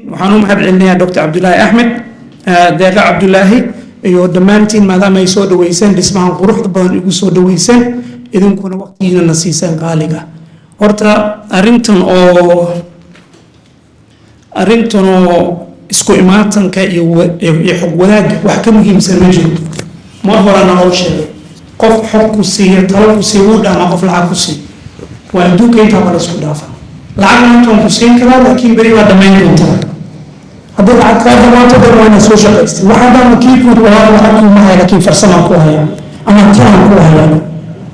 waxaan u mahad celinayaa Dr. Cabdullaahi Axmed deeqa Cabdullaahi iyo dhammaantiin maadaama ay soo dhaweyseen dhismahan quruxda badan igu soo dhaweyseen idinkuna waqtigiina na siiseen qaaliga horta arrintan oo isku imaatanka iyo xog wadaagga wax ka muhiimsan ma jiro mar horena loo sheegay qof xog ku siiya talo ku siiya uu dhama qof lacag ku siiya waa adduunka intaa bala isku dhaafa lacag intaan ku siin karaa laakiin beri waa dhammayn doontaa haddii lacag kaa dhamaato dan waa inaad soo shaqaystay waxaa dhan kiibkood waa lacag kuma haya laakiin farsamaan ku haya ama talan ku haya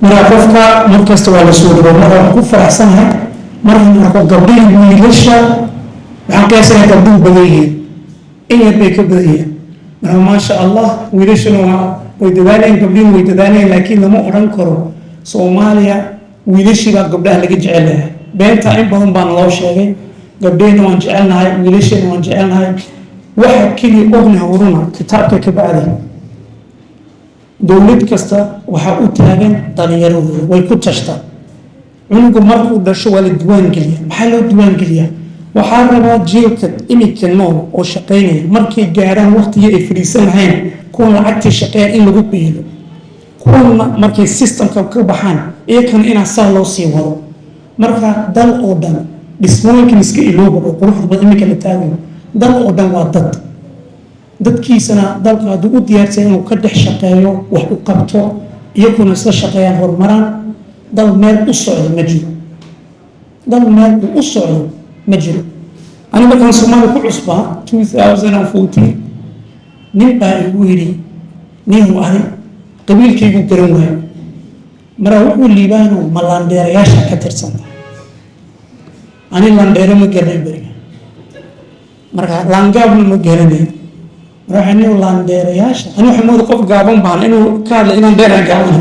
marka qofka mar kasta waa la soo dhawo marka waan ku faraxsanahay marka gabdhihii wiilasha waxaan qiyaasanayaa gabdhuhu badan yihiin in yar bay ka badan yihiin marka maasha allah wiilashuna way dadaalayeen gabdhihin way dadaalayeen laakiin lama odhan karo soomaaliya wiilashii baa gabdhaha laga jecel yahay beenta in badan baana loo sheegay gabdhehna waan jecelnahay wiilasheenna waan jecelnahay waxa keliya ognaha waruna kitaabka ka bacday dowlad kasta waxaa u taagan dhalinyaradooda way ku tashtaan cunuga markuu dhasho waa la diiwaangeliya maxaa loo diiwaangeliyaa waxaa rabaa jiilka imika nool oo shaqaynaya markay gaaraan waqtigii ay fadhiisan lahayn kuwan lacagtii shaqeeya in lagu biilo kuwanna markay systemka ka baxaan iyakana inaa saa loo sii wado marka dal oo dhan dhismooyinkan iska ilooba oo quruxda badan imika la taagayo dal oo dhan waa dad dadkiisana dalka hadduu u diyaarsan inuu ka dhex shaqeeyo wax u qabto iyakuna isla shaqeeyaan horumaraan dal meel u socdo ma jiro dal meel uu u socdo ma jiro ani markaan soomaali ku cusbaa 2014 nin baa igu yidhi ninu ahay qabiilkaygu garan waayo maraa wuxuu liibaano ma laandheerayaasha ka tirsanta ani laandheero ma garanay beriga marka laangaabna ma garanay marka nin laandheerayaasha ani waxay mooda qof gaaban baan inuu ka hadla inaan dheeraan gaaban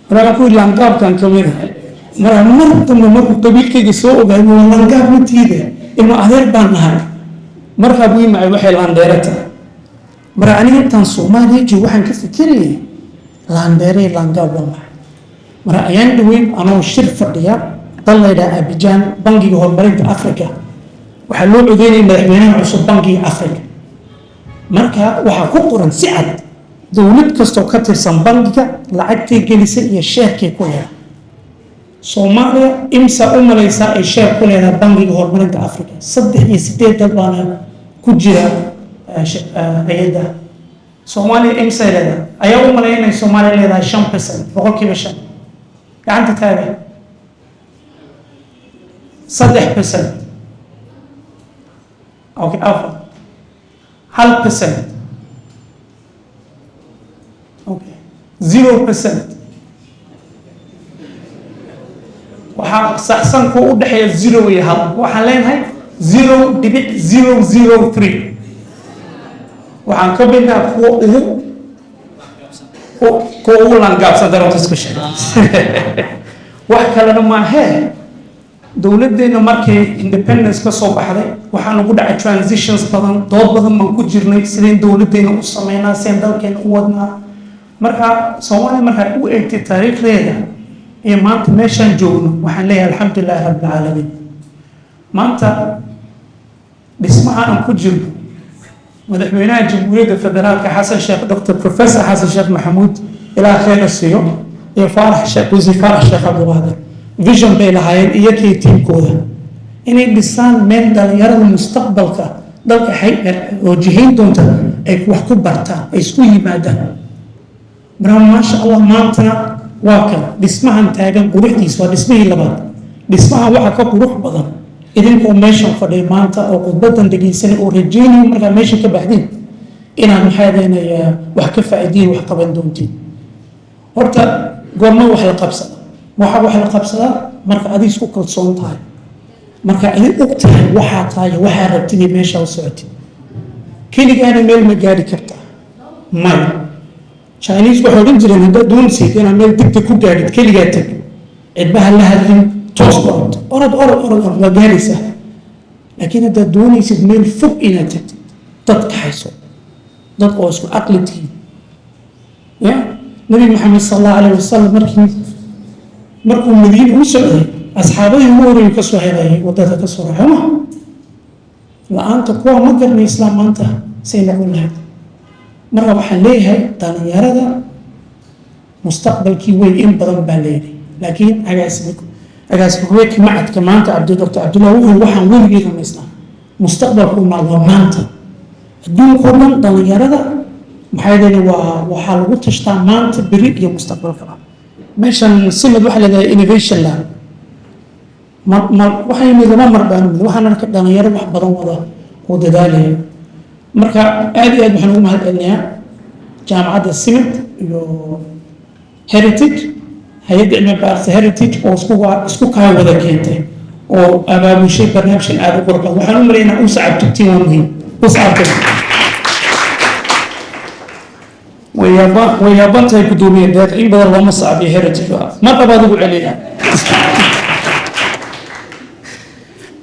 marka ku laangaabkan ka mid ah marka mar dambe markuu qabiilkayga soo ogaay waa laangaab matiida ilma adeer baan nahay markaa buu imacay waxay laandheero tahay marka aniga intaan soomaaliya joogo waxaan ka fikirayay laandheere laangaab waa maxay marka ayaan dhaweyn anoo shir fadhiya dal laydhaha abijaan bangiga horumarinta africa waxaa loo codeynaya madaxweynaha cusub bangiga africa marka waxaa ku qoran si cad dowlad kastoo ka tirsan bangiga lacagtay gelisay iyo sheerkay ku leedahay soomaaliya imsa u malaysaa ay sheer ku leedahay bangiga horumarinta africa 38 dal baana ku jira hay-adda soomaaliya imsay leedahay ayaa u malaya inay soomaaliya leedahay 5% boqolkiiba 5 gacanta taaga 3% okay afar 1% okay 0% waxaa saxsan ku u dhaxeeya 0 iyo 1 waxaan leenahay 0.003 waxaan ka bignaa kuwa ugu langaabsan darabta isku sheegay wax kalena maahee dowladdeena markay independence ka soo baxday waxaa nagu dhacay transitions badan dood badan baan ku jirnay sideen dowladdeena u sameynaa sideen dalkeena u wadnaa marka soomaaliya markaa u eegtay taariikhdeeda iyo maanta meeshaan joogno waxaan leeyahay alxamdulilahi rabbilcaalamiin maanta dhismaha aan ku jirno madaxweynaha jamhuuriyadda federaalka xasan sheekh dr professor xasan sheekh maxamuud ilaa khayr siiyo iyo faarax sheekh wasiir faarax sheekh cabdiqaadir vision bay lahaayeen iyakii tiimkooda inay dhisaan meel dhalinyarada mustaqbalka dalka oo jihayn doonta ay wax ku bartaan ay isku yimaadaan marka maasha allah maantana waa kan dhismahan taagan quruxdiisa waa dhismihii labaad dhismahan waxaa ka qurux badan idinkoo meeshan fadhiya maanta oo khudbadan dhegeysanay oo rajeynaya markaa meesha ka baxdeen inaad maxaadeenaya wax ka faa'iidiin wax qaban doontiin horta goorma wax la qabsada waxaa wax la qabsadaa marka adiga isku kalsoon tahay marka adig og tahay waxaa tahay waxaa rabtid meesha u socotid keligaana meel ma gaari kartaa maya chinese waxay odhan jireen haddaad doonaysid inaad meel degdeg ku gaadhid keligaa tag cidbaha la hadlin toos orod waa gaaraysaa laakiin haddaad doonaysid meel fog inaad tagtid dad kaxayso dad oo isku caqli tihiin ya nabi maxamed sal allahu alayh wasalam markuu madiina u socday asxaabadii ugu horeeyay ka soo helayay wadada ka soo raacay la-aanta kuwa ma garnay islaam maanta say noqon lahayd. marka waxaan leeyahay dhalinyarada mustaqbalkii weyn in badan baa leeyahay, laakiin agaasikuweedka macadka maanta Dr. Cabdullahi wuxuu waxaan weligii rumaysnaa mustaqbalku waa maanta. adduunkoo dhan dhalinyarada maxay leedahay waxaa lagu tashtaa maanta beri iyo mustaqbalka. meeshan simad waxaa leedahay innovation lab waxaa yimid lama mar baan yimid waxaan arka dhalinyaro wax badan wada oo dadaalaya. marka aad iyo aad waxaan ugu mahadcelinayaa jaamacadda simad iyo heritage hay'adda cilmi baarista heritage oo isku kaa wada keentay oo abaabushay barnaamijkan aad u qurux badan. waxaan u maleynaa u sacabtugtiin waa muhiim way yaaban tahay gudoomiye deeq in badan looma sacbiyo heritage mar labaad ugu celiya.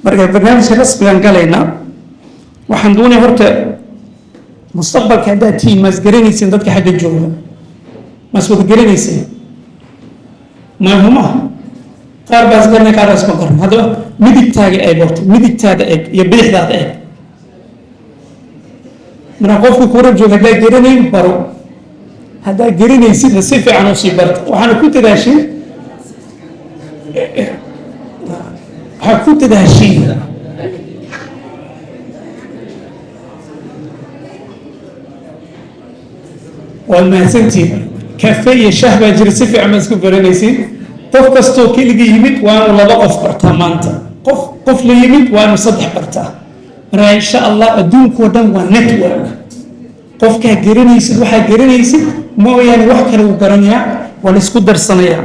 marka barnaamijka rasmigan galayna waxaan doonaya horta mustaqbalka haddaad tihiin maas garanaysiin dadka xagga jooga maas wada garanaysiin maahumaha qaar baas garanay qaar baas ma garan. haddaba midigtaaga eeg horta midigtaada eeg iyo bidixdaada eeg. marka qofku kura jooga haddaa garanayn baro haddaa garanaysidna si fiican u sii barta. waxaana ku dadaashin waxaa ku dadaashin waa mahadsantiin. kafe iyo shaah baa jira si fiican baa isku baranaysiin. qof kastoo keliga yimid waanu 2 qof bartaa maanta. qof la yimid waanu 3 bartaa. marka insha allah adduunkoo dhan waa network. qofkaa garanaysid waxaa garanaysid mooyaane wax kale uu garanayaa waa la isku darsanayaa.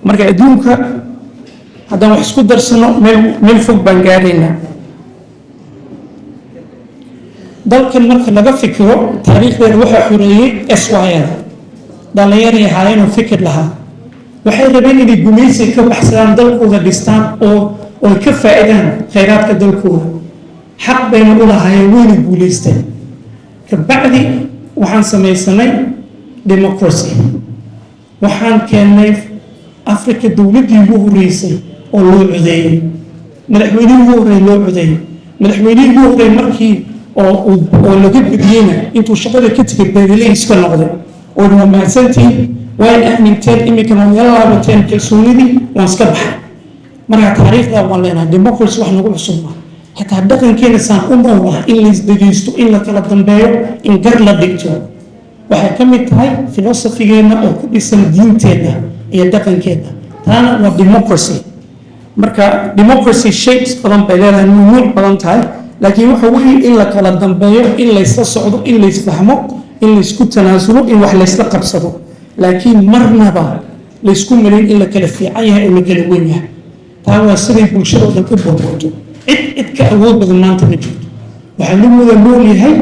marka adduunka haddaan wax isku darsano meel fog baan gaaraynaa. dalkan marka laga fikiro taariikhdeena waxaa xoreeyey SYL dhalinyaray ahaayeenoo fikir lahaa. waxay rabeen inay gumaysi ka baxsadaan dalkooda dhistaan oo ka faa'iidaan khayraadka dalkooda. xaq bayna u lahaayeen wayna guulaysteen. kabacdi waxaan samaysanay democracy. waxaan keennay africa dowladdii ugu horreysay oo loo codeeyey madaxweynihii ugu horreeyay loo codeeyey madaxweynihii ugu horreeyay markii oo laga badiyeyna intuu shaqada ka tegay beeraley iska noqday oo waa mahadsantiin waan aaminteen iminkana waa yala laabateen kalsoonidii waan iska baxay. marka taariikhdaa waan leenahay democracy wax nagu cusub ma xitaa dhaqankeena saan u noolnaha in laisdhegeysto in la kala dambeeyo in gar la dhigto waxay ka mid tahay filosofigeenna oo ku dhisan diinteenna iyo dhaqankeena. taana waa democracy. marka democracy shapes badan bay leedahay nuuc badan tahay laakiin waxa weeye in la kala dambeeyo in laysla socdo in laysfahmo in laysku tanaasulo in wax laysla qabsado laakiin marnaba laysku malin in la kala fiican yahay oo la kala weyn yahay. taa waa siday bulshada oo dhan u boorboorto. cid ka awood badan maanta ma jirto. waxaa lagu wada nool yahay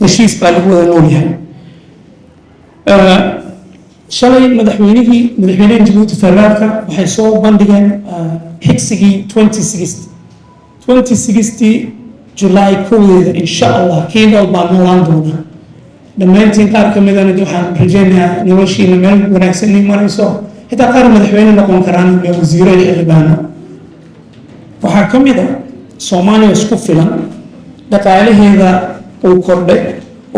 heshiis baa lagu wada nool yahay. shalay madaxweynaha Jabuuti federaalka waxay soo bandhigeen xigsigii 2060 July 1 insha Allah keeda baa noolaan doona. dhammaantiin qaar ka midana waxaan rajaynayaa noloshiina meel wanaagsan in marayso xitaa qaar madaxweyne noqon karaan iyo wasiiro iyo xildhibaano. waxaa ka mid ah Soomaaliya isku filan dhaqaalaheeda uu kordhay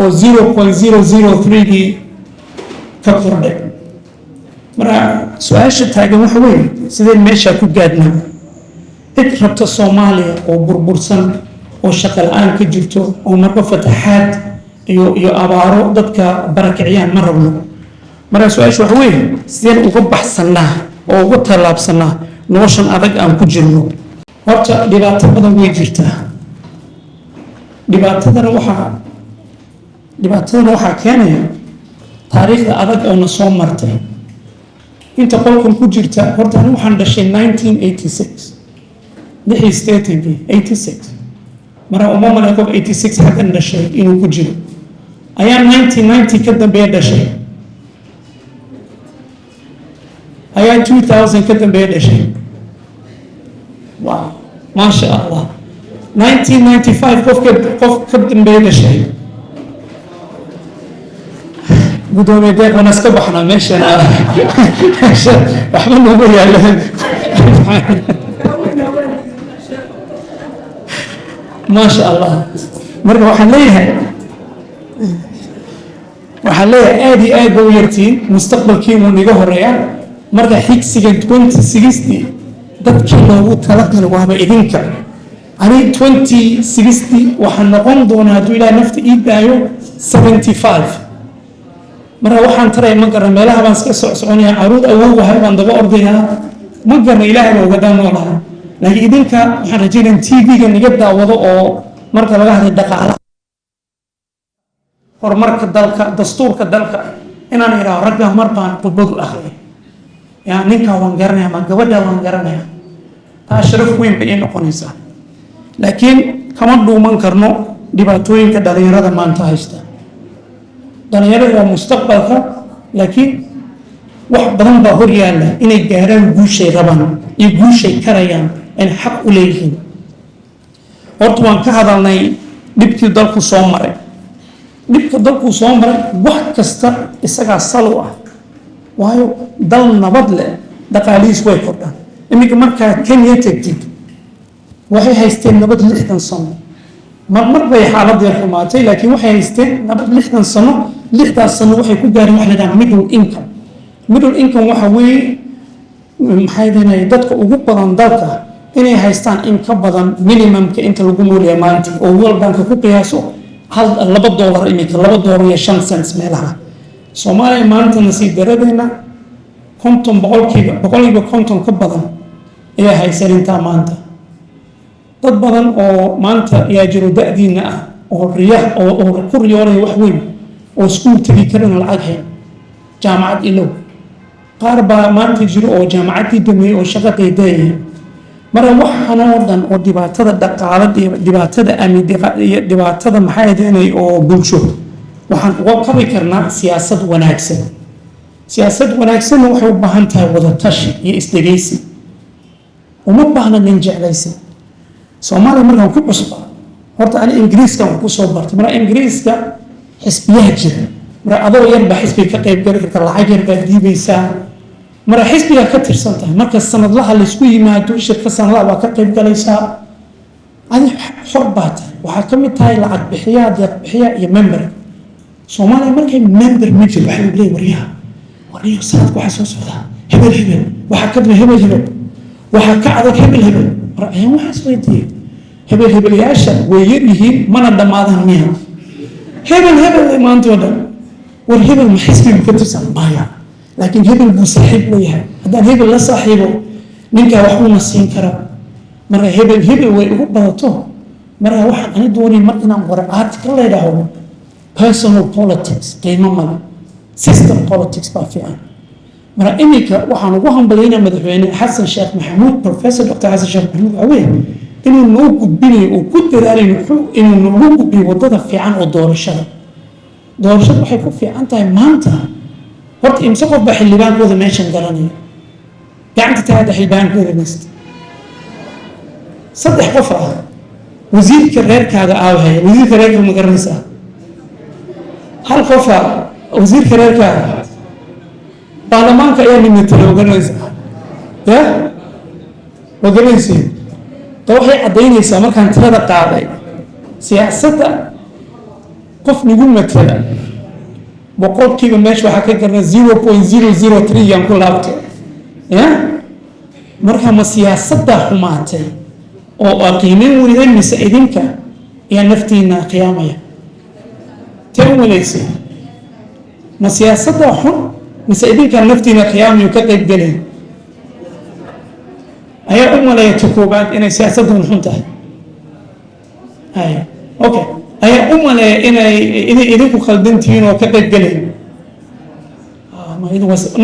oo 0.003 ka kordhay. marka su-aasha taagan waxa weeye sideen meeshaa ku gaadhnaa. cid rabta Soomaaliya oo burbursan oo shaqo la-aan ka jirto oo marka fatahaad iyo abaaro dadka barakiciyaan ma rabno. marka su-aasha waxa weeye sideen uga baxsanaa oo uga tallaabsanaa noloshan adag aan ku jirno. horta dhibaato badan way jirtaa. dhibaatadana waxaa keenaya taariikhda adag oo na soo martay. inta qolkan ku jirta horta anigu waxaan dhashay 1986 86 marka uma malay qof 86 xaggan dhashay inuu ku jiro. ayaa 1990 ka dambeeya dhashay. ayaa 2000 ka dambeeya dhashay. wow maasha allah 1995 qof ka dambeeya dhashay. gudoomiye deeq waan iska baxnaa meeshan waxba nooma yaalaan ما شاء الله مرة وحليها آدي آد بويرتين مستقبل كيمو نيجوه الريال مرة حيك سجن 2060 dadkii loogu talagalay waaba idinka ani 2060 waxaan noqon doonaa hadduu ilaahay nafta ii daayo 75 marka waxaan taray ma garan meelaha baan iska socsoconaya caruud awowgahay baan daba ordayaa ma garna ilaahay baa uga daanoolaha laakiin idinka waxaan rajaynayaa tv-ga niga daawado oo marka laga hadlay dhaqaalaha horumarka dalka dastuurka dalka inaan idhaaho raggaa mar baan khudbadu akhriyay yaa ninkaa waan garanaya ma gabadhaa waan garanaya taa sharaf weyn bay ii noqonaysaa laakiin kama dhuuman karno dhibaatooyinka dhalinyarada maanta haysta dhalinyarada waa mustaqbalka laakiin wax badan baa hor yaalla inay gaaraan guushay rabaan iyo guushay karayaan ay xaq u leeyihiin horta waan ka hadalnay dhibkii dalku soo maray dhibka dalku soo maray wax kasta isagaa salo ah waayo dal nabad leh dhaqaalihiis way kordhaan iminka markaa kenya tagtid waxay haysteen nabad 60 sano mar bay xaaladii xumaatay laakiin waxay haysteen nabad 60 sano 60 sano waxay ku gaareen wax la yidhaahdo middle income waxa weeye maxay deenay dadka ugu badan dalka inay haystaan in ka badan minimumka inta lagu noolyahay maalintii oo World Bank ku qiyaaso $2 iminka $2.05 meelaha Soomaaliya maanta nasiib daradeena 50% konton ka badan ayaa haysan intaa maanta dad badan oo maanta ayaa jiro da'diina ah oo ku riyoonaya wax weyn oo iskuul tagi karana lacag hayn jaamacad ilow qaar baa maanta jiro oo jaamacaddii dhameeyey oo shaqo qaydaayay marka waxaan oo dhan oo dhibaatada dhaqaalaha iyo dhibaatada amni iyo dhibaatada maxay ahaydeenay oo bulsho waxaan uga qabi karnaa siyaasad wanaagsan waxay u baahan tahay wada tashi iyo isdhegaysi uma baahna nin jeclaysi Soomaaliya markaan ku cusba horta ani ingiriiska ku soo bartay marka ingiriiska xisbiyaha jira marka adoo yar ba xisbi ka qayb gali karta lacag yar baad diibaysaa marka xisbiga ka tirsan tahay marka sanadlaha la isku yimaado shirka sanadlaha baa ka qayb galaysaa ani xor baad waxaa ka mid tahay lacag bixiyaa deeq bixiyaa iyo member Soomaaliya markay member ma jiro waxa uu leeyahay wariyo sanadku waxa soo socda hebel waxa ka dib hebel waxa ka adag hebel ra'ayaan waxa soo diiday hebel yaasha way yar yihiin mana dhamaadaan miya hebel maanta dhan war hebel ma xisbiga ka tirsan baya laakiin hebel buu saaxiib leeyahay haddaan hebel la saaxiibo ninka wax uu nasiin kara marka hebel way ugu badato marka waxaan ani doonay mar inaan warqaad ka leeyahay personal politics qiimo male system politics baa fiican marka iminka waxaan ugu hambalyeynaa madaxweyne xasan sheekh maxamuud professor dr xasan sheekh maxamuud awey inuu noo gudbinayo oo ku dadaalayo inuu noogu gudbiyo wadada fiican oo doorashada waxay ku fiican tahay maanta horta imse qof baa xildhibaankooda meeshan garanaya gacanta taada xildhibaankooda nasta 3 qof ah wasiirka reerkaaga aawhay wasiirka reerka ma garanaysaa hal qof ah wasiirka reerkaaga baarlamaanka ayaa nimatala oganaysaa ya oganaysiin ta waxay caddaynaysaa markaan tirada qaaday siyaasadda qof nigu matala boqolkiiba meesha waxaa ka garna 0.003 yaan ku laabto ya marka ma siyaasadda xumaatay oo qiimeyn weyday mise idinka ayaa naftiina qiyaamaya tee walaysay ma siyaasadda xun mise idinka naftiina qiyaamayo ka qayb galay ayaa u maleeya koobaad inay siyaasaddu xun tahay okay ayaa u maleeya inay idinku khaldantihiin oo ka qayb galay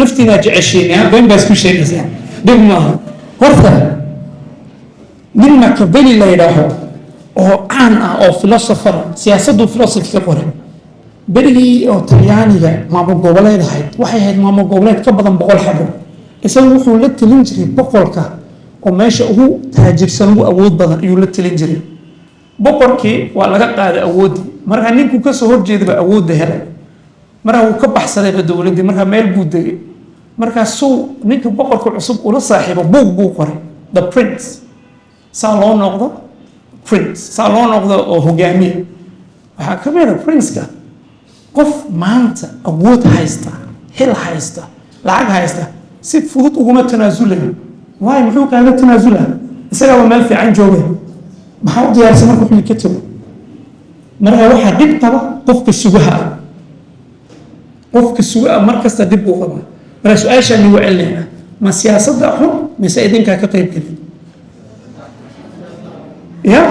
naftiina jeceshiin been baa isku sheegaysaan dhib maaha horta nin Machiavelli la yidhaaho oo caan ah oo philosopher siyaasaddu philosophy ka qoray berigii oo talyaaniga maamul goboleed ahayd waxay ahayd maamul goboleed ka badan 100 xabo isagu wuxuu la talin jiray boqolka oo meesha ugu taajirsan ugu awood badan ayuu la talin jiray boqorkii waa laga qaaday awoodii marka ninku ka soo horjeedaba awoodda helay marka uu ka baxsaday dowladda marka meel buu degay marka soo ninka boqorka cusub ula saaxiibo buug buu qoray the prince saa loo noqdo prince saa loo noqdo oo hogaamiye waxaa ka mid a prince-ka qof maanta awood haysta hil haysta lacag haysta si fudud uguma tanaasulayo waayo muxuu kaaga tanaasula isagaaba meel fiican jooga maxaa u diyaarsan marka xilli ka tago marka waxaa dhib qaba qofka sugaha mar kasta dib uu qaba marka su-aashaan igu celinayna ma siyaasadda xun mise idinkaa ka qayb gelin ya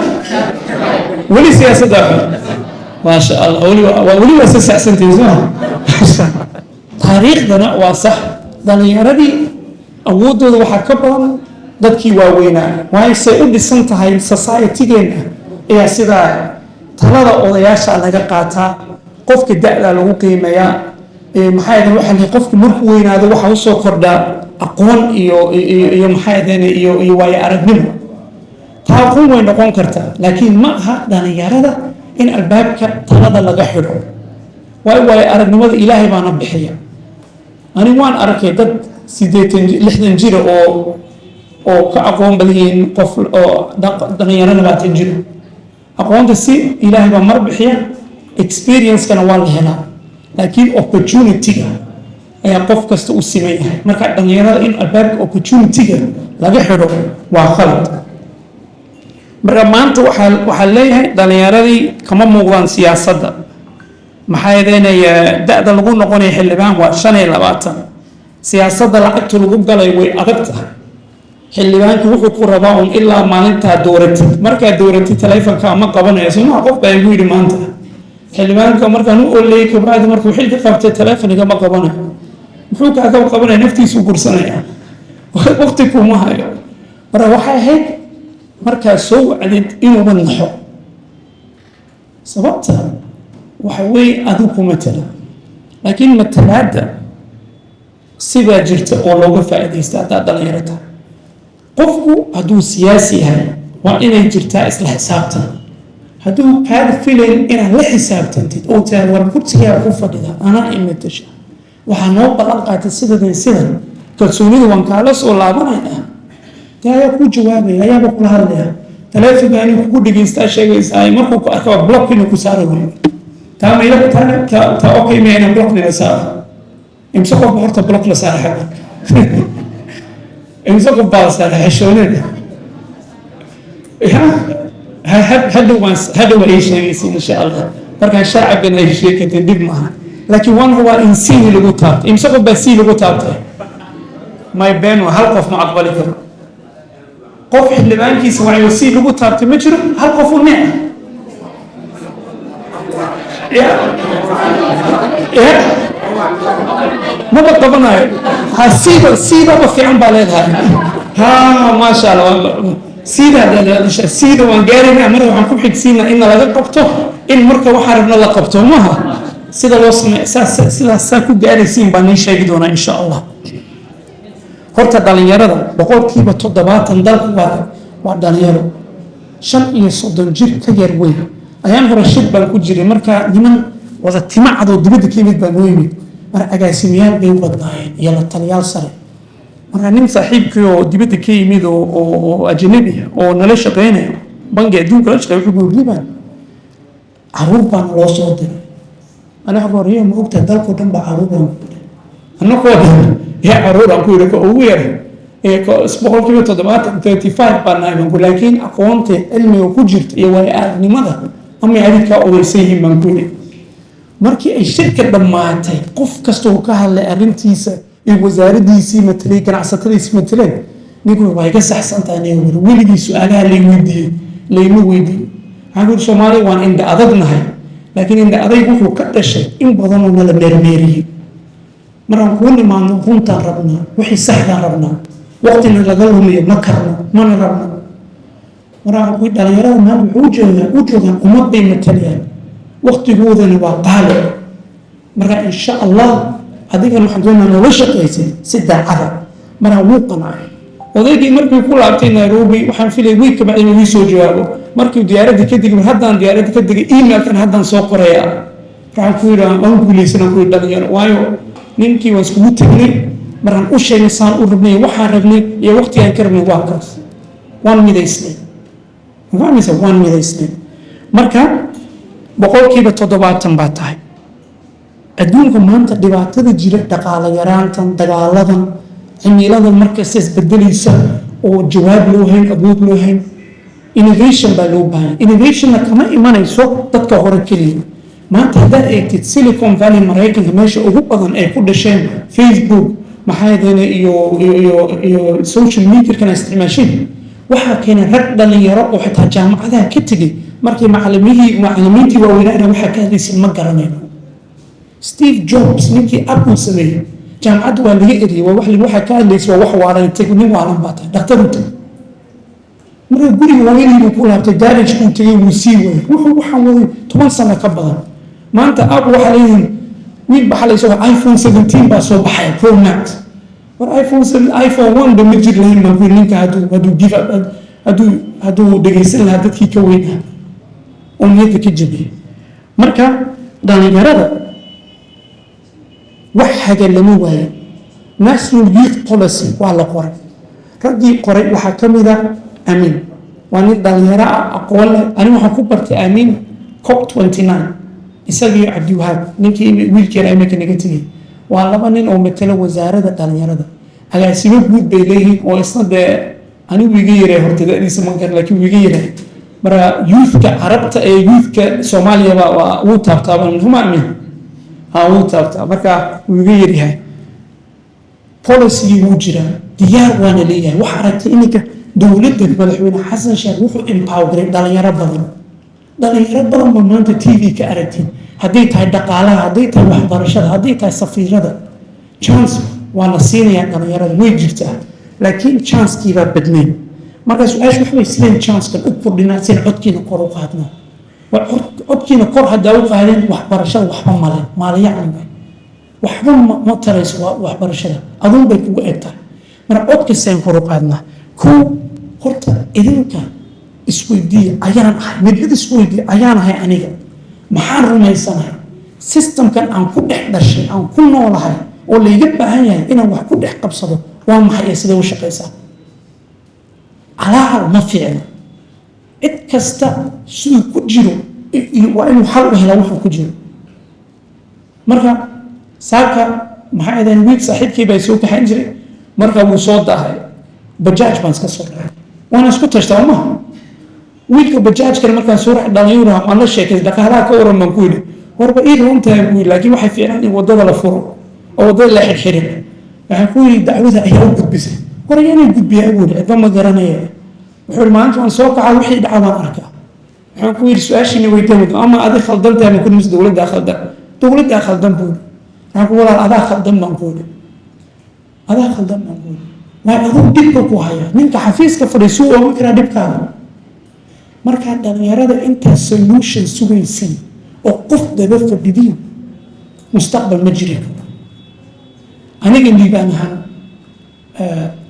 weli siyaasadda xun maasha allah weliba sa saxsantiisa taariikhdana waa sax dhalinyaradii awooddooda waxaa ka badan dadkii waaweynaa waayo say u dhisan tahay society-geena ayaa sidaa talada odayaasha laga qaataa qofka da-da lagu qiimeeyaa maxaa yadeen waxaa lihi qofka markuu weynaado waxaa usoo kordhaa aqoon iyo maxaa yadeen iyo waayo aragnimo taa aqoon way noqon kartaa laakiin ma aha dhalinyarada in albaabka talada laga xidho waayo aragnimada ilaahay baana bixiya anigu waan arkay dad 60 jira oo ka aqoon badan yihiin qof oo dhalinyaro 20 jira aqoonta si ilaahay baa mar bixiya experience-kana waa la helaa laakiin opportunity-ga ayaa qof kasta u siman yahay marka dhalinyarada in albaabka opportunity-ga laga xidho waa khalad marka maanta waxaa leeyahay dhalinyaradii kama muuqdaan siyaasadda maxaa yeedeynaya da-da lagu noqonaya xildhibaan waa 25 siyaasadda lacagta lagu galay way adag tahay xildhibaanki wuxuu ku rabaa un ilaa maalintaa dooratid markaa dooratid taleefonka ma qabanayo somaa qof baa igu yidhi maanta xildhibaanka markaan u oleeyay kabacdi markuu xilka qabtay taleefoniga ma qabanayo muxuu kaaga qabanaya naftiisu gursanaya waqti kuma hayo marka waxay ahayd markaa soo wacdid inuuba naxo sababta waxa weeye adigu ku matala laakiin matalaadda sidaa jirta oo looga faa'iidaysta haddaad dhalinyaro tahay qofku hadduu siyaasi yahay waa inay jirtaa isla xisaabtan hadduu kaada filayn inaad la xisaabtantid oo tahay war kursigaa ku fadhida anaa imatasha waxaa noo ballan qaatay sidan kalsoonida waan kaala soo laabanaynaa dee ayaa kuu jawaabaya ayaaba kula hadlaya taleefonka inuu kugu dhegeystaa sheegaysaa markuu ku arkaba block inuu ku saara weyo taa mayla taa okay mayna block nina saara imse qofba horta block la saara xagga imse qof baa la saara xeshoonada hadhow waa ii sheegaysa insha allah markaan sharcigana ay sheekatay dib maaha laakiin waan hubaa in c lagu taabtay imse qof baa c lagu taabtay may been hal qof ma aqbali karo qof xildhibaankiisa waxay c lagu taabtay ma jiro hal qof u neec maba qabanayo siidaba fiican baa leedahay maasha allah siida waan gaarina marka waxaan ku xigsiina in laga qabto in marka waxaa rabna la qabto maaha sida loo sameeyo sidaasaa ku gaaraysiin baan nii sheegi doonaa insha allah horta dhalinyarada 70% dalku waa dhalinyaro 35 jir ka yar weyn ayaan hore shir baan ku jiray marka niman wada timacado dibadda ka yimid baan u yimid mar agaasimayaal bay badnaayeen iyo la taliyaal sare marka nin saaxiibkii oo dibadda ka yimid oo ajnabi oo nala shaqeynayo bangi adduunka la shaqeeyo wuxuu yidhi caruur baan loo soo diray أنا أقول هي موقتها دلكو دم بعروضهم أنا قادر هي عروض أقول لك أوير هي كأسبوع كم تدمات 35 برنامج أقول لكن أقومت علمي وكجرت يوائع لماذا أمي عليك أويسيه من كله مركي الشركة دماتي قف كستوكا هلا أرنتيسا الوزارة دي سي متري كان عصتري سي متري نقول ما يقص أحسن تاني ولدي سؤالها اللي ويدي أقول سومالي وان عند أضدنا هاي لكن إن أضيق وحو كتشي إن بضانونا لمرميري مرام كوني ما نغنطا ربنا وحي سحنا ربنا وقتنا لقلهم يمكرنا ما نربنا مرام كوني دانا يرى ما وجوغا أمضي متليان وقت هوذا وقال مرام إن شاء الله أضيق المحدونا نوشق يسي سدى عذر مرام وقنا وضيق مركي كل عبتين نيروبي وحن في الويك بعد يسو جوابه markii diyaaradda ka digay haddaan diyaaradda ka digay emailkan haddaan soo qoraya waxaan ku yidhaha waan guulaysanaan ku dhalinyaro waayo ninkii waan iskugu tegnay markaan u sheegay saan u rabnay waxaan rabnay iyo waqtigaan ka rabnay waa kaas waan midaysnay fahmaysa waan midaysnayn marka boqolkiiba 70 baa tahay adduunka maanta dhibaatada jira dhaqaale yaraantan dagaaladan cimilada markasta isbedelaysa oo jawaab loo hayn awood loo hayn innovation baa loo baahan innovationna kama imanayso dadka hore keliya maanta haddaad eegtid Silicon Valley Maraykanka meesha ugu badan ay ku dhasheen Facebook maxaa yeelay iyo social media kana isticmaashin waxaa keenay rag dhalinyaro oo xitaa jaamacadaha ka tegay markii macallimiintii waaweynaa waxaa ka hadlaysay ma garanayno Steve Jobs ninkii Apple sameeyay jaamacadda waa laga eriyay waxaa ka hadlaysay waa wax waalan tegnin waalan baatay dhakhtar marka guriga waaweynayuu ku laabtay garage-ku tegay wuu sii waayay waxaan waday 10 sano ka badan maanta Apple waxaa leeyihiin wiil baxaa laysoo iPhone 17 baa soo baxay Pro Max war iPhone 1 ma jir lahayn markuu ninka hadduu give up hadduu dhegaysan lahaa dadkii ka weynaa oo niyadda ka jabiyay marka dhalinyarada wax haga lama waayo National Youth Policy waa la qoray raggii qoray waxaa ka mid ah Amin waa nin dhalinyaro aqoon leh ani waxaan ku bartay Amin COP29 isagii Cabdiwahaab ninkii wiilkeena imika naga tegay waa laba nin oo matala wasaaradda dhalinyarada agaasimo guud bay leeyihiin oo isna dee anigu iga yaray horta da'diisa ma garan laakiin iga yaray marka youthka carabta ee youthka Soomaaliya waa uu taabtaaban huma Amin uu taabtaa marka uu iga yaryahay policy wuu jiraa diyaar waana leeyahay wax aragtay iminka dowladda madaxweyne xasan sheekh wuxuu empower dhalinyaro badan ma maanta TV ka aragtiin hadday tahay dhaqaalaha hadday tahay waxbarashada hadday tahay safiirada chance waa la siinayaa dhalinyarada way jirtaa laakiin chance-kii baa badnayn marka su-aashu waxbay sideen chance-kan u kordhinaa seen codkiina kor u qaadnaa codkiina kor haddaa u qaadeen waxbarashada waxba male maalayacniga waxba ma tarayso waxbarashada aduun bay kugu egtahay marka codka seen kor u qaadnaa kow horta idinka isweydiiya ayaan ahay midnid isweydiiya ayaan ahay aniga maxaan rumaysanahay systemkan aan ku dhex dhashay aan ku noolahay oo layga baahan yahay inaan wax ku dhex qabsado waa maxay ee sidee u shaqaysaa calaacal ma fiicna cid kasta siduu ku jiro waa inuu xal u helaa wuxuu ku jiro marka saaka maxay ahayn wiil saaxiibkii baa soo kaxayn jiray marka wuu soo daahay bajaaj baan iska soo raacay waana isku tashtaa ma wiilka bajaajkan markaan soo raacay dhalinyaro aan la sheekay dhaqaalaha ka waran baan ku yidhi warba ii runtahay buu yidhi laakiin waxay fiicnaan in waddada la furo oo waddada la xirxirin waxaan ku yidhi dacwada ayaa u gudbisay war ayaanay gudbiyaa buu yidhi cidba ma garanaya wuxuu yidhi maalinta waan soo kacaa wixii dhaca baan arkaa waxaan ku yidhi su-aashiina weydiin ama adi khaldan tahay ma ku nimis dowladdaa khaldan buu yidhi waxaan ku walaal adaa khaldan baan ku yidhi waa aduu dhibka ku haya ninka xafiiska fadhiisuu ooga karaa dhibkaada markaa dhalinyarada intaa solution sugaysan oo qof daba fadhidiin mustaqbal ma jiri karo aniga liibaan ahaan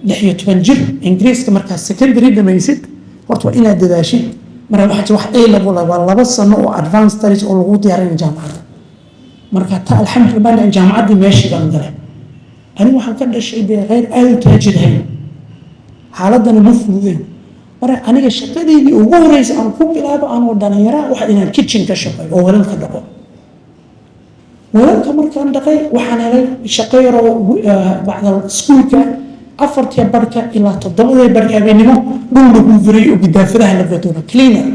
16 jir ingiriiska markaa secondary dhamaysid horta waa inaad dadaashid marka waxaa wax ay lagu labaa 2 sano oo advanced studies oo lagu diyaarin jaamacadda marka ta alxamdulillah jaamacaddii meeshii baan galay anigu waxaan ka dhashay dee reer aad u taajirhayn xaaladana ma fududeyn marka aniga shaqadeydii ugu horeysa aan ku bilaabo anoo dhalinyara waxa inaan kitchen ka shaqeeyo oo weelka dhaqo weelka markaan dhaqay waxaan helay shaqo yaroo bacda iskuulka 4 barka ilaa 7 barka habeenimo dhul lagu viray oo gidaafadaha la gadoono cleaner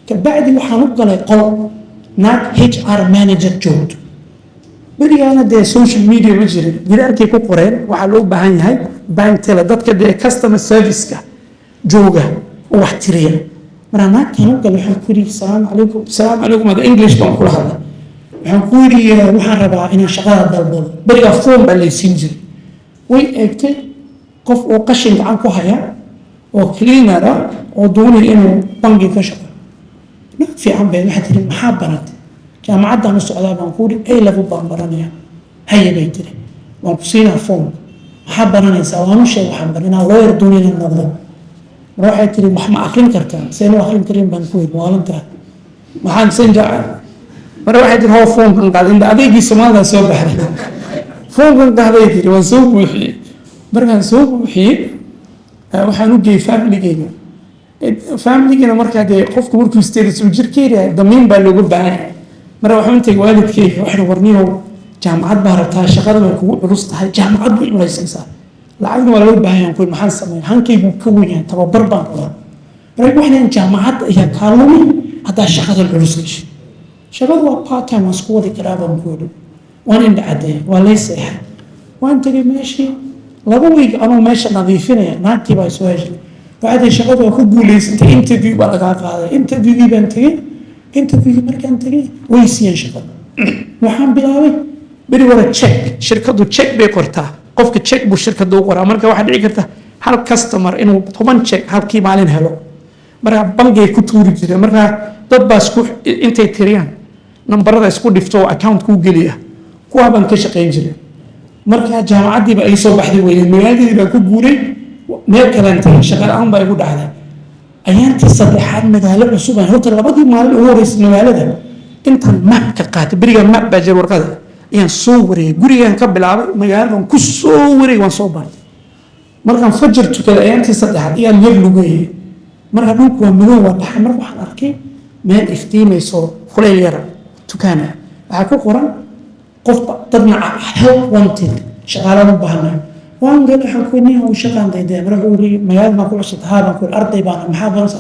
kabacdi waxaan u galay qol naag HR manager joogto berigaana dee social media ma jirin gidaarkay ku qoreen waxaa loo baahan yahay bank teller dadka dee customer service-ka jooga oo wax tiriya marka naagtaan u galay waxaan ku yidhi salaamu calaykum hada English baan kula hadlay waxaan ku yidhi waxaan rabaa inaan shaqada dalbado berigaa form baa laysiin jiray way eegtay qof oo qashin gacan ku haya oo cleaner ah oo doonaya inuu bangi ka shaqeeyo nag fiican bay waxay tiri maxaa baratay jaamacaddaan u socdaa baan ku yidhi ay lagu baan baranaya haya bay tiri waan ku siinaa form maxaa baranaysaa waan u sheeg waxaan baranaa lawyer doonaya inaan noqdo mar waxay tiri wax ma akrin kartaa seen u akrin karin baan ku yidhi waalantaa maxaan seen jaaca mar waxay tiri hoo foomkan qaaday inda adeegii soomaalida soo baxday foomkan qaaday tiri waan soo buuxiyey markaan soo buuxiyey waxaan u geeyey familigeyga فاملينا marka de qofku markuu isteeris u jirkeeyaa damiin baa looga baahan mara waxaan tagay waalidkeyga waxaan warniyo jaamacad baa rabtaa shaqada way kugu culus tahay jaamacad way culaysaa lacagna waa loo baahan yahay maxaan sameeyaa hankaygu ka weyn tababar baan ku maray waxaan jaamacad ayaa kaalmay hadaa shaqada culus gashay shaqadu waa part time isku wadi karaa baan ku yiri waan inda caday waa leeyahay waan tagay meeshii laba week anoo meesha nadiifinaya naagtii baa soo heshay بعد شغله وكبول انترفيو بقى قاعد انترفيو بنتي انترفيو مركان تجي ويسين شغل وحام بلاوي بدي ورا تشيك شركه تشيك بيقرتها قفك تشيك بو شركه دو قرا marka waxa dhici karta hal customer inuu 10 check halkii maalin helo marka bangiga ku tuuri jiray marka dad baa isku intay tiriyaan nambarada isku dhifto account ku geliya kuwa ban ka shaqeyn jiray marka jaamacadii ay soo baxday weeyeen magaaladii baa ku guuray meel kalantay shaqal aan baa igu dhacday ayaantii saddexaad magaalo cusub aan horta labadii maalin ugu horeysay magaalada intaan map ka qaatay bariga map baa jir warqada ayaan soo wareegay gurigaan ka bilaabay magaaladan ku soo wareegay waan soo baray markaan fajr tukada ayaantii saddexaad ayaan yar lugeeyay marka dhulku waa madow waa dhaxan marka waxaan arkay meel iftiimayso kuleyl yar tukaana waxaa ku qoran qof dadna help wanted shaqaalada u baahnaa waan gal waxaan ku niyo u shaqaan dayday marka uu leeyahay magaalada ma ku cusub haaban ku arday baan maxaa baransa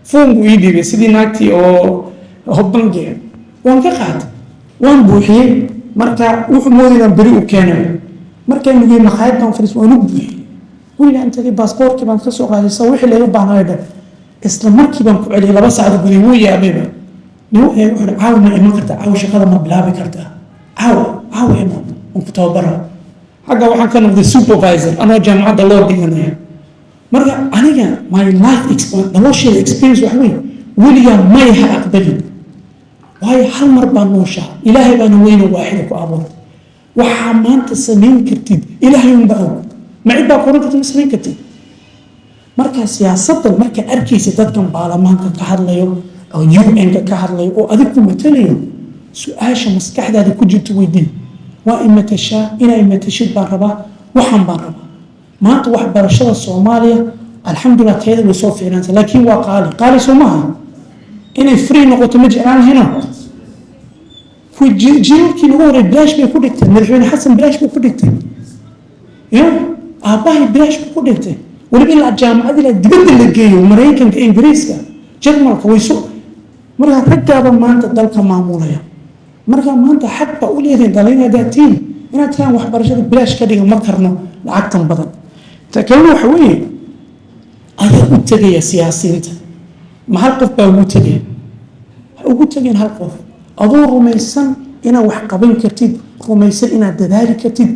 foongu ii dhibay sidii naagtii oo hobbange waan ka qaatay waan buuxiyay marka wuxuu moodayaan bari u keenay markaan nugay maqaayad baan fariis waan u buuxiyay guriga intay baasaboorkii baan ka soo qaaday soo wixii laga baahnaa isla markii baan ku celiyay 2 saacadood guriga wuu yaabay niyo ee wuxuu caaw ma iman kartaa caaw shaqada ma bilaabi kartaa caaw iman ku tababaraa حاجة وحنا كنا the supervisor أنا جامعة الله دينا مرة أنا my life experience الله شيء experience وحوي ويليام ما يحقق بدي وهاي هل مرة بنوشة إلهي بنا وين واحد وأبوه وحمان تسمين كتير إلهي يوم بقول ما عدا قرنة تسمين كتير مرة سياسة مرة أركي ستتكم بعلمان كهرليو أو UN كهرليو أو أذكر مثليو سؤال مسكحة هذا كجت ويدين وإما تشاء إلى إما تشد بربا وحن بربا ما أنت واحد برشة الصومالية الحمد لله تهيد وصوف فينانس لكن قال سماها إن فري نقطة مجعلان هنا في جيل كي نقول بلاش بيكودكت مرحبين حسن بلاش بيكودكت يا أباي بلاش بيكودكت ولكن الجامعة دي دبل اللي جايو مريكان كإنجليزكا جرمال كويسو مرة رجع ما أنت دلك معمولة marka maanta xaq ba u leeyahay dhalinyarada daatiin inaad taan wax barashada bilaash ka dhigo ma karno lacagtan badan takallu waxa weeye ayaa u tagaya siyaasiyiinta ma hal qof baa ugu tagay hal qof adoo rumaysan inaad wax qaban kartid rumaysan inaad dadaali kartid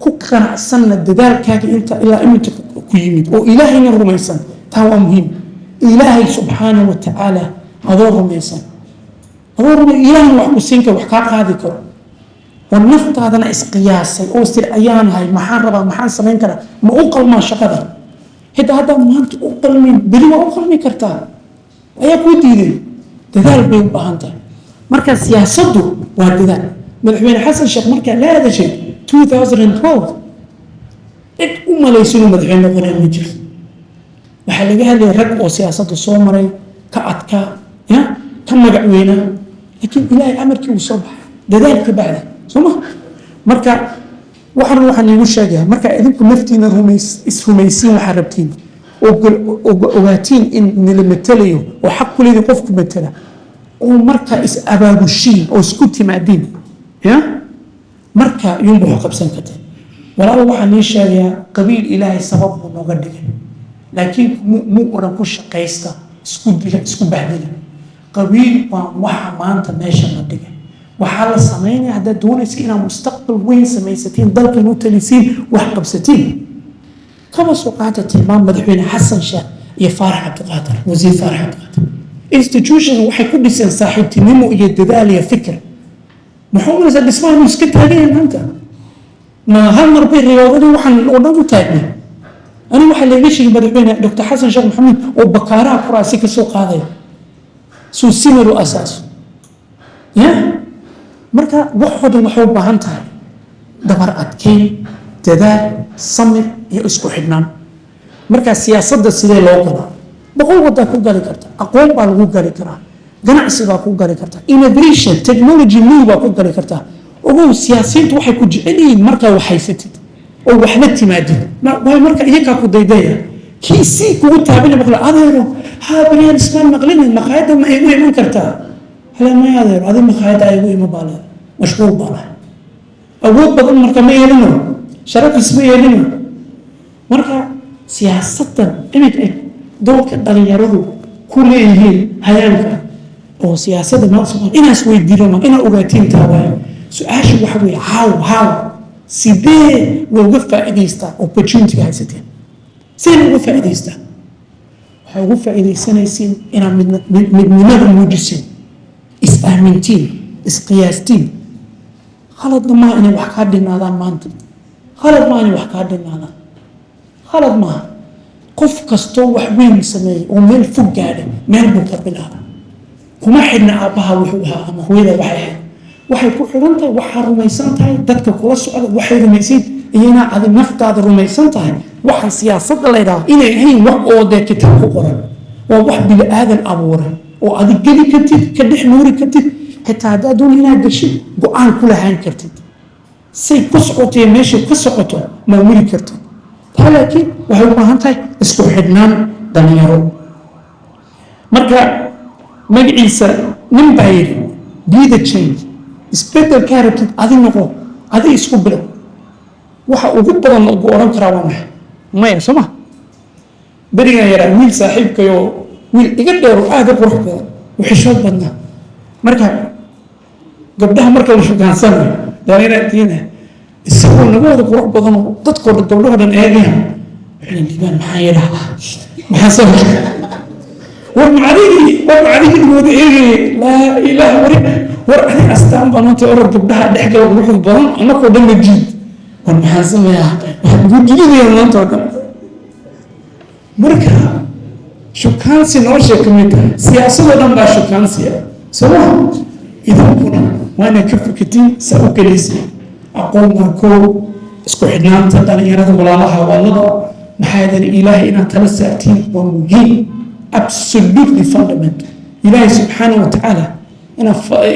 ku qanacsanna dadaalkaaga inta ilaa imta ku yimid oo ilaahayna rumaysan taa waa muhiim ilaahay subxaanahu wa tacaala adoo rumaysan أورنا إله وحسينك وحقاق هذه كره والنفط هذا أنا إسقياسي أو استر أيام هاي محاربة محان سمين كره ما أقل ما شقدر هذا ما أنت أقل من بدي ما أقل من كرتان أيا كودي تذال بيوم بهانته مركز سياسته وهذا من حين حسن شيخ مركز لا هذا شيء 2012 أم ليسون من حين نقول المجلس وحلقها اللي رجعوا سياسة الصومري كأتكا يا كم مجعوينا لكن إلهي أمرك وصبح ذلك بعد ثم مركا وحن يقول شاجع مركا إذنكم نفتين هميسين وحربتين وغاتين إن المتليو وحق لي قفكم متلا ومركا إس أباب الشين أو سكوتي مع الدين يا مركا ينبح قبسان كتير ولا وحن يشاجع قبيل إلهي سبب ونقدر لكن مو أركوش قيستا سكوت بهدله قبيل وحا مانتا ماشا مدقة وحالا سميني هذا دونيس إنا مستقبل وين سميستين دلك نوتلسين وحقبستين كما سوقات التمام مدحوين حسن شاه يفارح عبد القادر وزير فارح عبد القادر institution وحي كل سن صاحب تنمو يددال يا فكر محمد زاد اسمه مسكت هذه انت ما هالمر بين رياضي وحن الأردن تايبني أنا وحي اللي بيشي مدحوين دكتور حسن شاه محمد وبكارا كراسي كسوق هذا سو سيمر أساس يا مركا وحده وحوب بهانتها دبر أدكين تدا صمت يسكو حدنان مركا سياسة السيدة لوقنا boqol waddaa ku gali karta aqoon baa lagu gali karaa ganacsi baa ku gali karta innovation technology new baa ku gali kartaa ogow siyaasiyiintu waxay ku jecel yihiin markaa wax haysatid oo wax la timaadid waay marka iyagaa ku daydaya kii sii kugu taabina maqla adeero haa bariyaan ismaan maqlinin maqaayadda ma igu iman kartaa hala may adeero adi maqaayadda igu ima baa leh mashquul baa leh awood badan marka ma yeelino sharafis ma yeelino marka siyaasaddan imid eg doolka dhalinyaradu ku leeyihiin hayaanka oo siyaasadda maanta inaas weydiino ma inaa ogaatiin taa waayo su-aasha waxa weeye how sidee looga faa'iidaystaa opportunity-ga haysateen sidee looga faa'iidaystaa waxay ugu faa'iidaysanaysiin inaad midnimada muujisin is-aamintiin isqiyaastiin khaladna maaha inay wax kaa dhinaadaan maanta khalad maaha inay wax kaa dhinaadaan khalad maaha qof kastoo wax weyn sameeyey oo meel fog gaadhay meel buu ka bilaaba kuma xidhna aabbaha wuxuu ahaa ama hooyada waxay ahayd waxay ku xidhan tahay waxaa rumaysan tahay dadka kula socda waxay rumaysiin iyo inaa adi naftaada rumaysan tahay waxaan siyaasadda la ydhaha inay ahayn wax oo dee kitaab ku qoran waa wax bini aadan abuuray oo adig geli kartid ka dhex nuuri kartid xitaa haddaad doon inaad gashid go-aan ku lahaan kartid say ku socotay meeshay ka socoto maamuli kartid taa laakiin waxay u baahan tahay isku xidhnaan dhalinyaro marka magaciisa nin baa yidhi be the change isbedelkaa rabtid adi noqo adi isku bilow waxa ugu badan ugu odhan karaa waa maxay maya soo ma berigaan yaraa wiil saaxiibkayoo wiil iga dheero aada u qurux badan u xishood badnaa marka gabdhaha marka la shugaansanayo dareeratiina isagoo naga wada qurux badanoo dadkoo dhan gabdhaho dhan eegayaan waxay dhibaan maxaa yidhahdaa maxaa soo war macadigi wada eegayay laa ilaaha war adi astaan baa maanta orod gabdhaha dhexgala quruxda badan anakoo dhan la jiid war maxaa sameeyaa waxaad gudjidaya maanta oo dhan marka shukaansi nolosha ka mid tahay siyaasadoo dhan baa shukaansiya soo idinkuna waa inaad ka fokatiin saa u gelaysa aqoon markoo isku xidhnaanta dhalinyarada walaalaha waalada maxaa yeelay ilaahay inaad tala saartiin waa muhiim absolutely fundamental ilaahay subxaanahu wa tacaala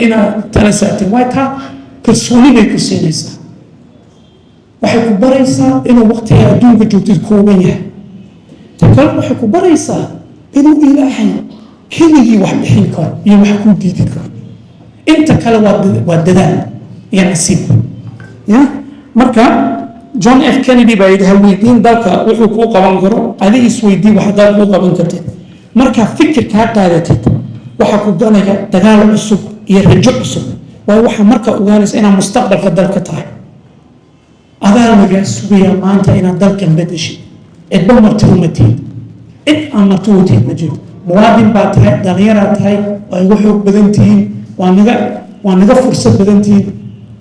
inaad tala saartiin waa taa kalsooni bay ku siinaysaa waxay ku baraysaa inuu waqtiga adduunka joogtid kooban yahay ta kale waxay ku baraysaa inuu ilaahay keligii wax bixin karo iyo wax kuu diidi karo inta kale waa dadaal iyo nasiib ya marka John F Kennedy baa yidhi haweydiin dalka wuxuu kuu qaban karo adi isweydii wax dalka kuu qaban kartid marka fikirkaa qaadatid waxaa ku ganaya dagaal cusub iyo rajo cusub waayo waxaa markaa ogaanaysa inaad mustaqbalka dalka tahay adaa lagaa sugayaa maanta inaad dalkan bedeshid cidba marti uma tiid cid aan marti u tiid ma jiro muwaadin baa tahay dhalinyaraa tahay waa iga xoog badan tihiin waa naga fursad badan tihiin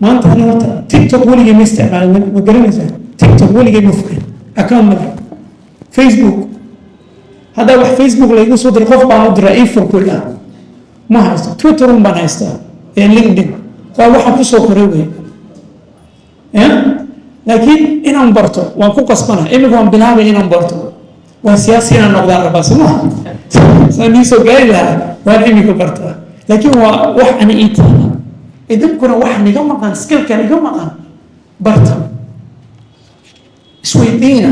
maanta ani horta tiktok weligay ma isticmaalin ma garanaysaa tiktok weligay ma furin account male facebook haddaa wax facebook laygu soo diray qof baan u diraa ii fur kuli ah ma haysto twitter un baan haystaa ee linkedin waa waxaan kusoo koray wey laakiin inaan barto waan ku qasbana imika waan bilaabay inaan barto waa siyaasi inaan noqdaan rabaa soma saan niisoo gaari lahaa waan imika bartaa laakiin waa wax ani ii taala idinkuna wax niga maqan skillkan iga maqan barta isweydiina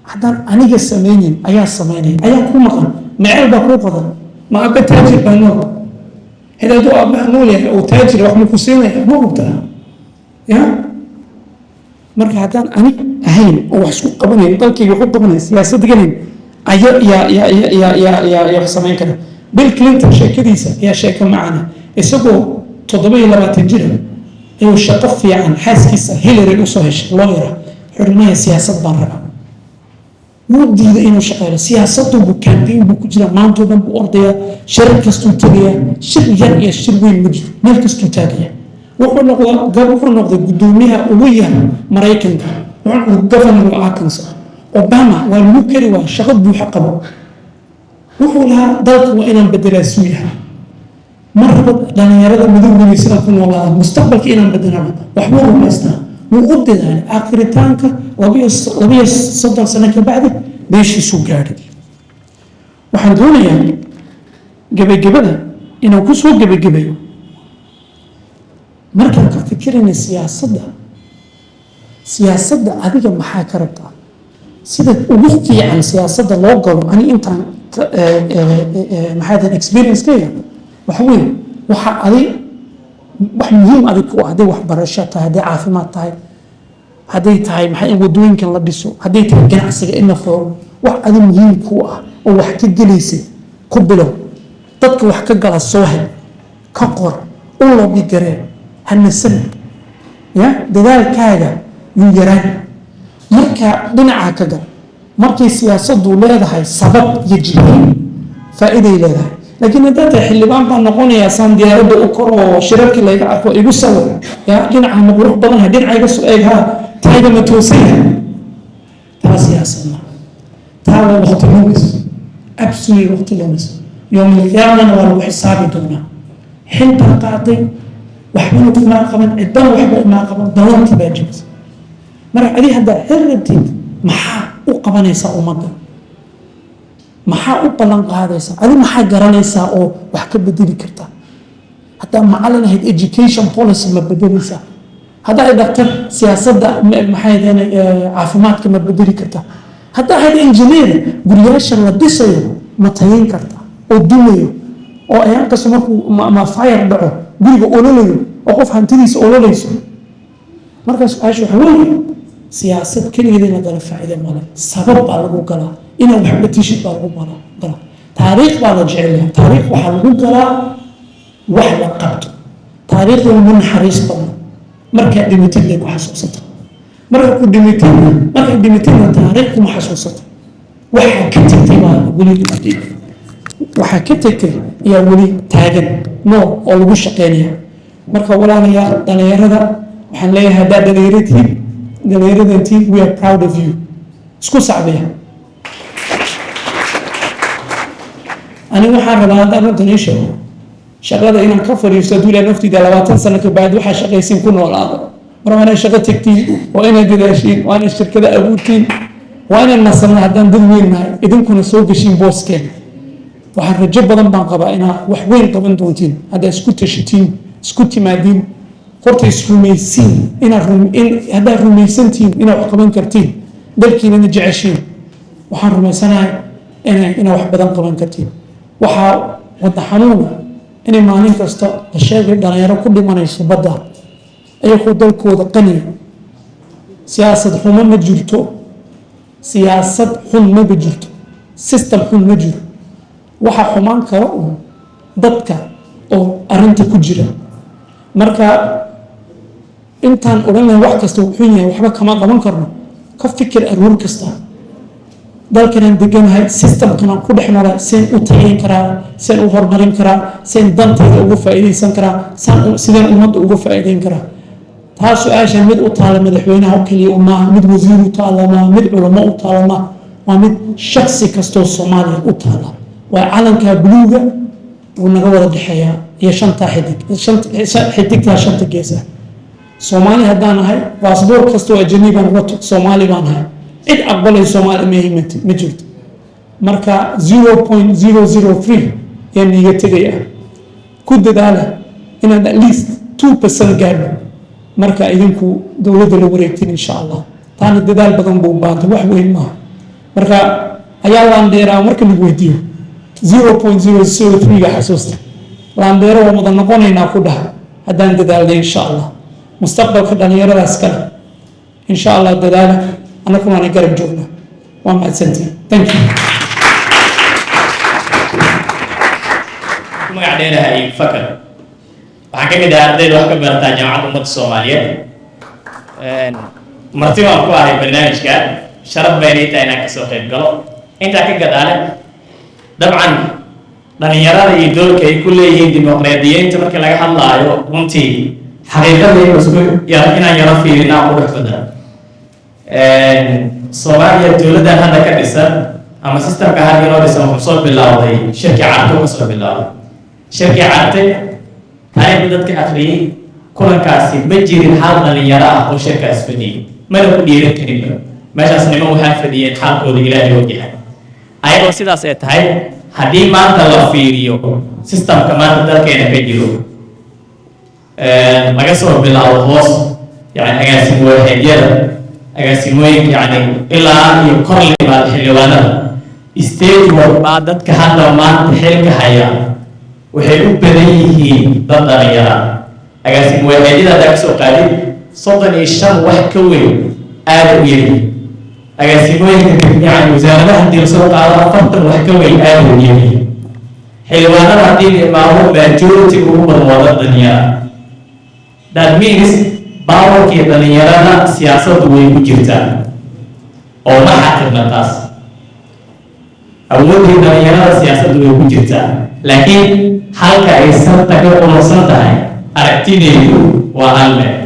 haddaan aniga samaynin ayaa samaynaya ayaa ku maqan mecel baa kuu qodan ma abba taajir baa nool hidaaduu abbaha nool yahay oo taajir wax ma ku siinaya ma ogtaa ya marka haddaan anig ahayn oo wax isku qabanayn dalkayga waxu qabanayn siyaasad gelayn yaa wax samayn kara bill clinton sheekadiisa ayaa sheeko macana isagoo 27 jira ayuu shaqo fiican xaaskiisa hillary usoo heshay lawyer xurmaya siyaasad baan rabaa wuu diiday inuu shaqeeyo siyaasaddu buu campaign buu ku jira maantoo dhan buu ordayaa shirar kastuu tagayaa shir yar iyo shir weyn ma jiro meel kastuu taagaya wuxuu noqday gudoomiyaha ugu yar maraykanka governor Arkansas Obama waa lagu kari waa shaqo buuxa qabo wuxuu lahaa dalka waa inaan bedelaa suuyaha marba dhalinyarada midowgani sida ku noolaada mustaqbalka inaan bedelaa waxbuu rumaystaa wuu u dadaalay aakhiritaanka 2 sano ka bacdi meeshiisuu gaadhay waxaan doonayaa gebagabada inaan ku soo gebagabayo markaan ka fikirayna siyaasadda adiga maxaa ka rabtaa sida ugu fiican siyaasadda loo galo ani intaan maxaa tahay experience-kayga waxa weeye waxa adig wax muhiim adig ku ah hadday waxbarasho tahay hadday caafimaad tahay hadday tahay maxaa in wadooyinkan la dhiso hadday tahay ganacsiga in la furo wax adig muhiim ku ah oo wax ka gelaysa ku bilow dadka wax ka gala soo hel ka qor u loobi garee hanasan ya dadaalkaaga yuu yaraan marka dhinaca ka gal markay siyaasaddu leedahay sabab iyo jihayn faa'iiday leedahay laakiin haddaad tahay xildhibaan baan noqonayaa saan diyaaradda u koro oo shirarkii layga arko igu sawir ya dhinaca ma qurux badanha dhinaca iga soo eeg ha taayda ma toosaya taa siyaasad ma taa waa waqti lumis absolute waqti lumis يوم القيامة ولا حسابي دونا حين قاطي وحبنا ما قبل الدم وحبنا ما قبل دورتي باجبس مرة علي هذا هربتي محا وقبنا يساء مدة محا وبلان هذا يساء هذا محا جرنا يساء أو وحكي بدري كرتا حتى معلنا هيد education policy ما بدري يساء هذا دكتور سياسة محا يعني عافمات كما بدري كرتا حتى هذا انجينير برياش الله دسيه ما تهين كرتا oo dumayo oo ayaan kasto markuu ma fire dhaco guriga ololayo oo qof hantidiisa ololayso markaas aashu waxa weeye siyaasad keligeed in la faa'iido ma leh sabab baa lagu galaa inaa wax la tishid baa lagu galaa taariikh baa la jecel yahay taariikh waxaa lagu galaa wax la qabto taariikhda ma naxariis badan markaa dhimatid bay ku xasuusata markaa dhimatidna taariikh kuma xasuusata waxaa ka tagtay baa weli dhimatay waxaa ka tagtay ayaa weli taagan nool oo lagu shaqeynaya marka walaalayaal dhalinyarada waxaan leeyahay haddaad dhalinyaradantiin we are proud of you isku sacbiya aniga waxaan rabaa haddaan runtan ii sheego shaqada inaan ka fadhiisto hadduu ilaa nafteyda 20 sano ka bacdi waxaa shaqaysiin ku noolaado mar waa inaad shaqo tagtiin waa inaad dadaashiin waa inaad shirkada abuurtiin waa inaad nasanna haddaan dad weyn nahay idinkuna soo gashiin booskeena waxaan rajo badan baan qabaa inaad wax weyn qaban doontiin haddaad isku tashatiin isku timaadiin horta isrumaysiin haddaad rumaysantiin inaad wax qaban kartiin dalkiinana jeceshiin waxaan rumaysanahay inaad wax badan qaban kartiin waxaa wadda xanuuna inay maalin kasta la sheegay dhalinyaro ku dhimanayso badda ayagoo dalkooda qaniya siyaasad xumo ma jirto siyaasad xun maba jirto system xun ma jiro waxaa xumaan kara uun dadka oo arrinta ku jira marka intaan odhan lahay wax kasta wuxuu yahay waxba kama qaban karno ka fikir aruur kasta dalkanaan deganahay systemkanaan ku dhex noolaa seen u tayeyn karaa seen u horumarin karaa seen dantayda uga faa'iidaysan karaa sideen ummadda uga faa'iidayn karaa taa su-aasha mid u taala madaxweynaha oo keliya maaha mid wasiir u taala maaha mid culamo u taala maaha waa mid shaksi kastoo soomaaliya u taala waa calanka buluuga uu naga wada dhexeeyaa iyo shanta xidigtaa shanta geesa soomaali haddaan ahay baasboor kastoo ajani baan wato soomaali baan ahay cid aqbalay soomaali ma jirto marka 0.003 yaan iiga tegaya ku dadaala inaad at least 2% gaadho marka idinku dowladda la wareegtiin insha allah taana dadaal badan buu baanta wax weyn maaha marka ayaa laandheeraa marka lagu weydiiyo 0.003 ga xasuusta laandheero waa mudan noqonaynaa ku dhaha haddaan dadaalnay insha allah mustaqbalka dhalinyaradaas kale insha allah dadaala annaguna ana garab joogna waa mahadsantiin thank you magac dheerahay fakar waxaan ka mid ahaa ardayda wax ka barataa jaamacadda ummadda soomaaliyeed marti waan ku ahay barnaamijka sharaf baynay tahay inaan kasoo qayb galo intaa ka gadaale dabcan dhalinyarada iyo doorka ay ku leeyihiin dimuqraadiyiinta marka laga hadlaayo runtii xaqiiqadii inaan yaro fiirinaa qurux badan soomaaliya dowladdan hadda ka dhisan ama sistemka hadda inoo dhisan wuxuu soo bilowday shirki carte ka soo bilowday shirki carte taariikhda dadka akhriyey kulankaasi ma jirin hal dhalinyaro ah oo shirkaas fadhiyey mana ku dhiiran karinba meeshaas nimo waxaa fadhiyeen xaalkooda ilaahay ogyahay ayagoo sidaas ay tahay haddii maanta la fiiriyo systemka maanta dalkeena ka jiro laga soo bilaabo hoos yani agaasimooyada agaasimooyinka yani ilaa iyo kor limaad xildhibaanada stage walbaa dadka hadda maanta xilka haya waxay u badan yihiin dad dhalinyara agaasimooyada haddaa kasoo qaadid 35 wax ka weyn aada u yari agaasimooyinka yani wasaaradaha haddii lasoo qaado 40 wax ka weyn aada u yari xildhibaanada haddii la imaamo majority ugu badan waa dad dhalinyara that means powerkii dhalinyarada siyaasaddu way ku jirtaa oo ma xaqirna taas awoodii dhalinyarada siyaasaddu way ku jirtaa laakiin halka ay sarta ka qulunsan tahay aragtideedu waa hal meel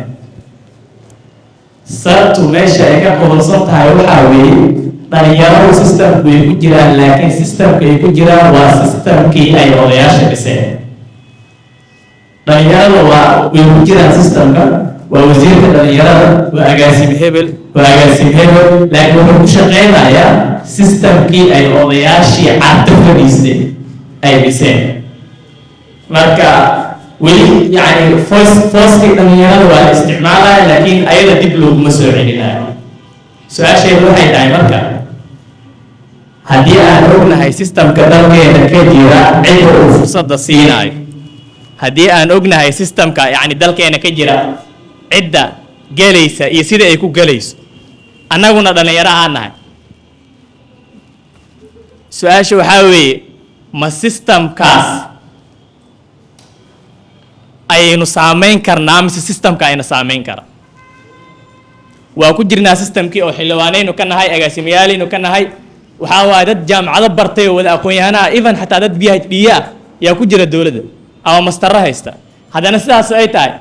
sartu meesha ay ka qulunsan tahay waxaa weeye dhalinyaradu systemku way ku jiraan laakiin systemka ay ku jiraan waa systemkii ay odayaasha dhiseen dhalinyarada waa way ku jiraan systemka waa wasiirka dhalinyarada waa agaasim hebel laakiin wuxuu ku shaqeynayaa systemkii ay odayaashii cadda fadhiistay ay dhiseen marka weli yani forcekii dhalinyarada waa la isticmaalaya laakiin ayada dib looguma soo celinayo su-aasheedu waxay tahay marka haddii aan ognahay systemka dalkeena ka jira cidda uu fursadda siinayo haddii aan ognahay systemka yani dalkeena ka jira cidda gelaysa iyo sida ay ku gelayso annaguna dhalinyaro aan nahay su-aasha waxaa weeye ma systemkaas ayaynu saameyn karnaa mise systemka ayna saameyn kara waa ku jirnaa systemkii oo xildhibaanaynu ka nahay agaasimiyaalaynu ka nahay waxaa waaye dad jaamacado bartay oo wada aqoon-yahanaha even xataa dad PhD ah yaa ku jira dowladda ama mastarro haysta haddana sidaas ay tahay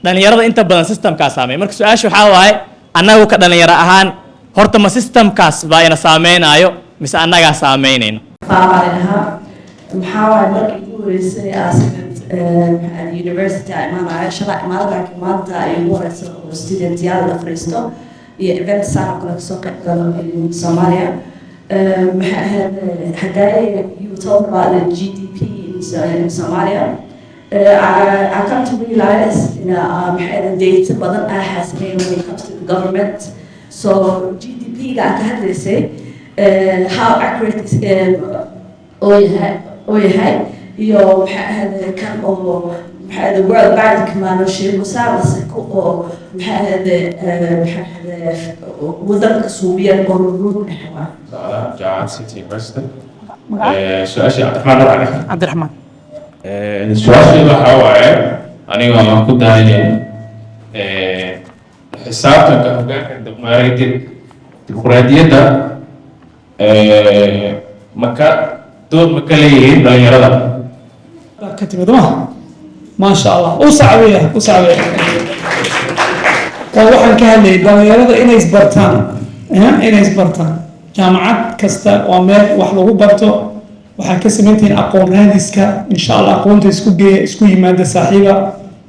dhalinyarada inta badan systemkaas saameyn marka su-aasha waxaa waaye annagu ka dhalinyaro ahaan horta ma systemkaas baa ina saameynaayo mise annagaa saameynayno maxaa waaye markii ugu horeysay university imaanaya shalay maalin maanta ay ugu horeysa oo studentyaal la fariisto iyo event saan oo kale kasoo qayb galo Soomaaliya maxay ahayd hadday you talk about the GDP in Somalia I come to realize maxay data badan ah xasameyn when it comes to the government so GDP ga ka hadlaysay how accurate is oo yahay iyo maxay ahayd kan oo maxay ahayd World Bank maanoshay musaabasa oo maxay ahayd wadanka Suubiyan oo ruud ah جامعة سيتي يونيفرسيتي سؤالي عبد الرحمن سؤالي waxa waaye aniga waan ku daayay xisaabtanka hoggaanka dimuqraadiyadda maka dood ma ka leeyihiin dhalinyarada ka timid ma sha Allah u sacbiya waxaan ka hadlayay dhalinyarada inay isbartaan jaamacad kasta waa meel wax lagu barto waxaa ka samayntahin aqoon raadiska insha Allah aqoonta isku yimaada saaxiiba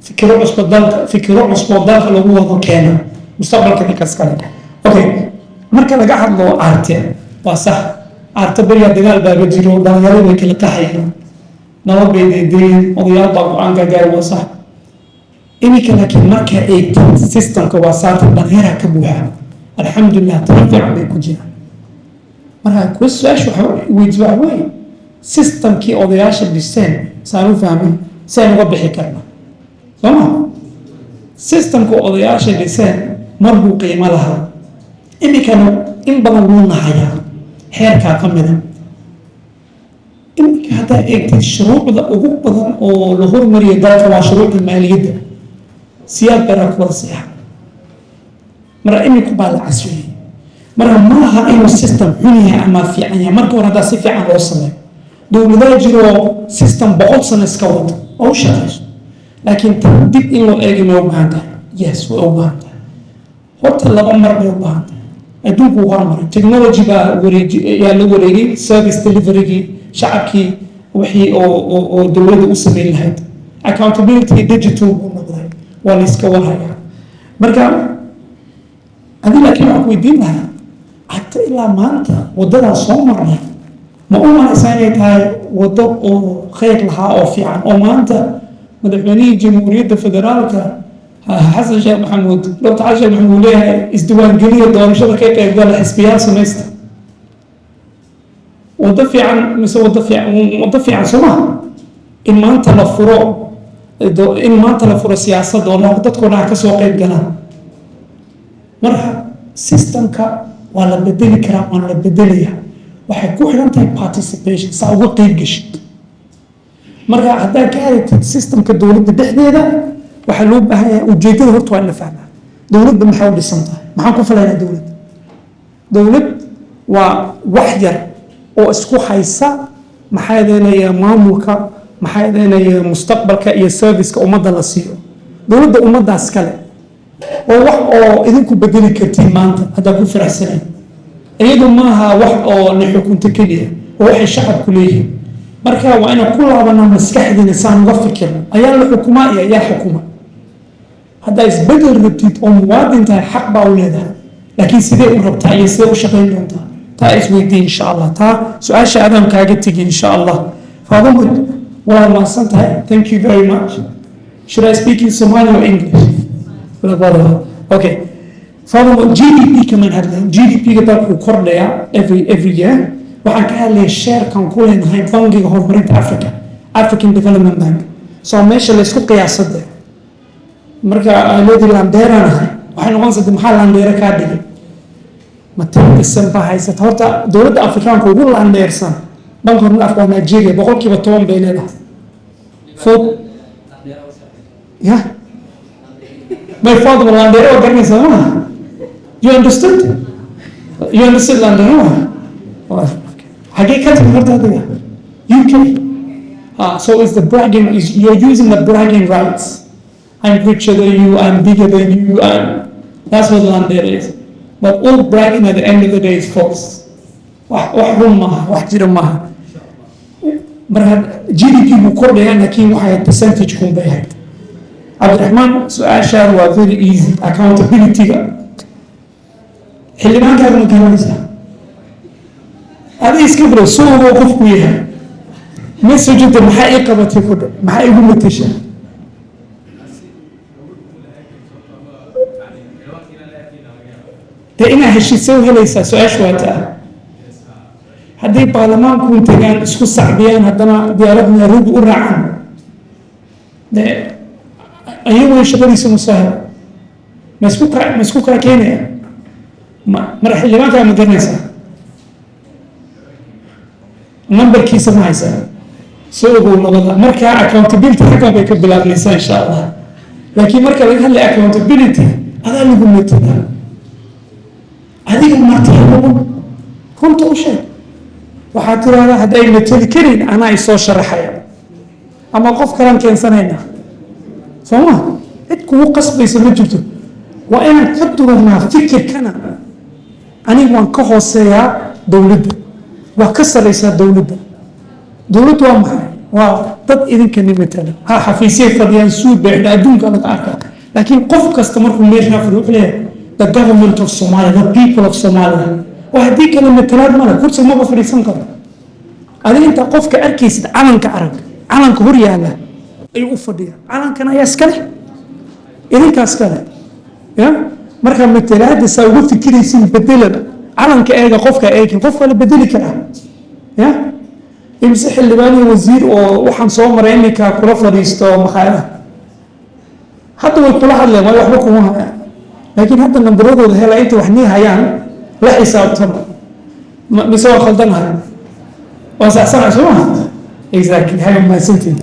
fikiro cusbo dalka lagu wado keena mustaqbalka ninkaas kale okay marka laga hadlo arte waa sax arte bariya dagaal baa jiro dhalinyarada way kala taxayeen nabad bay deedeen odayaal baa go-aanka gaari waa sax iminka laakiin marka eegto systemka waa saarta dhalinyara ka buuxa alxamdulilah tani fiican bay ku jiraan marka kuwa su-aasha waxa weeye systemkii odayaasha dhiseen saan u fahmin si aan uga bixi karna sooma systemka odayaasha dhiseen mar buu qiimo lahaa iminkana in badan wuu nahayaa xeerkaa ka mida iminka haddaa eegtid shuruucda ugu badan oo la hormariyo dalka waa shuruucda maaliyadda siyaad baraa kuwada seexa marka iminku baa la casriyey marka ma aha inuu system xun yahay ama fiican yahay marka hore haddaa si fiican loo sameeyo dowladaha jiroo system 100 sano iska wado oo u shaqeyso laakiin tan dib in loo eegi ma u baahan tahay yes way u baahan tahay horta laba mar bay u baahan tahay adduunku wuu hormaray technology baa yaa la wareegay service deliverygii shacabkii wixii oo dowladda u sameyn lahayd accountability digital buu noqday waa la iska warhayaa marka adi laakiin waxaan ku weydiin lahaa حتى إلا ما أنت ودنا صومرنا ما أمر إنسان يتهاي wado oo khayr lahaa oo fiican oo maanta madaxweynihii jamhuuriyadda federaalka xasan sheekh maxamuud dr xasan sheekh maxamuud leeyahay isdiiwaangeliya doorashada ka qaybgala xisbiyaal samaysta wado fiican mise wado fiican soo maha in maanta la furo siyaasadda oo dadkoo dhan ka soo qayb galaan marka systemka waa la bedeli karaa waana la bedelaya waxay ku xiran tahay participation saa uga qeyb gashid marka haddaa ka aragtid systemka dowladda dhexdeeda waxaa loo baahan yahay ujeedada horta waa in la fahmaa dowladda maxay u dhisan tahay maxaan ku falaynaa dowlad waa wax yar oo isku haysa maxaa yeelaya maamulka maxaa yeelaya mustaqbalka iyo serviceka ummadda la siiyo dowladda ummaddaas kale oo wax oo idinku bedeli kartiin maanta haddaa ku faraxsanayn iyadu maaha wax oo la xukunto keliya oo waxay shacabku leeyihiin marka waa inaan ku laabanaa maskaxdiina saan uga fikirno ayaa la xukumaa iyo ayaa xukuma haddaa isbedel rabtid oo muwaadin tahay xaq baa u leedahay laakiin sidee u rabtaa iyo sidee u shaqayn doontaa taa isweydiin insha allah taa su-aasha adaan kaaga tegi insha allah faadama waa mahadsan tahay thank you very much should I speak in Somali or English okay فهو GDP كمان هذا GDP كده كورديا every year waxaan ka hadlayay share kan ku leenahay bangiga horumarinta African Development Bank soo meesha la isku qiyaasada marka leedahay landeerana waxay noqonaysaa maxaa landeera ka dhigay ma tirsan ba haysata horta dowladda Afrikaanka ugu landeersan banka horumarinta Afrika Nigeria boqolkiiba 10 bay leedahay fog ya my father landeera oo garanaysa ma You understood? You understood London? UK. So it's the bragging, you're using the bragging rights. I'm richer than you, I'm bigger than you, that's what London is. But all bragging at the end of the day is false. GDP بكوريا لكن وحي percentage كون بيهاي. عبد الرحمن سؤال شهر very easy accountability. xildhibaankaaga ma garanaysaa adiga iska biro suuqoo qofku yahay messageda maxaa ii qabatay ku dhow maxaa igu matashaa dee inaa heshiisay u helaysaa su-aashu waa taa haddii baarlamaanku tagaan isku sacbiyaan haddana diyaarad nairobi u raacaan dee ayagu shaqadiisa musaahib ma isku kaa keenaya mara xildhibaankaa ma garanaysaa numberkiisa ma haysaa soo ogow nabada markaa accountability xaggan bay ka bilaabmaysaa insha allah laakiin marka laga hadlay accountability adaa lagu matalaa adiga martiilaban runta u sheeg waxaad tiraahdaa hadday matali karin anaa isoo sharaxaya ama qof kalan keensanayna soo ma cid kugu qasbaysa ma jirto waa inaan ka duwanaa fikirkana aniga waan ka hooseeyaa dowladda waa ka saraysaa dowladda dowladdu waa maxay waa dad idinka ni matala ha xafiisyay fadhiyaan suud bay xidha adduunka laga arkaa laakiin qof kasta markuu meeshaa fadhiyo wuxuu leeyahay the government of Somalia the people of Somalia waa haddii kale matalaad male kursi maba fadhiisan karo adiga intaa qofka arkaysid calanka arag calanka hor yaala ayuu u fadhiya calankan ayaa iskale idinkaas kale ya marka matalaada saa ugu fikiraysin bedelada calanka eega qofka eegin qofka la bedeli karaa ya imse xildhibaan iyo wasiir oo waxaan soo maray iminka kula fadhiisto makhaayadaha hadda way kula hadleen waayo waxba kuma hayaan laakiin hadda nambaradooda hela inta wax nii hayaan la xisaabtama mise waa khaldanahay waa saxsanay soo maha exactly hay mahadsantiin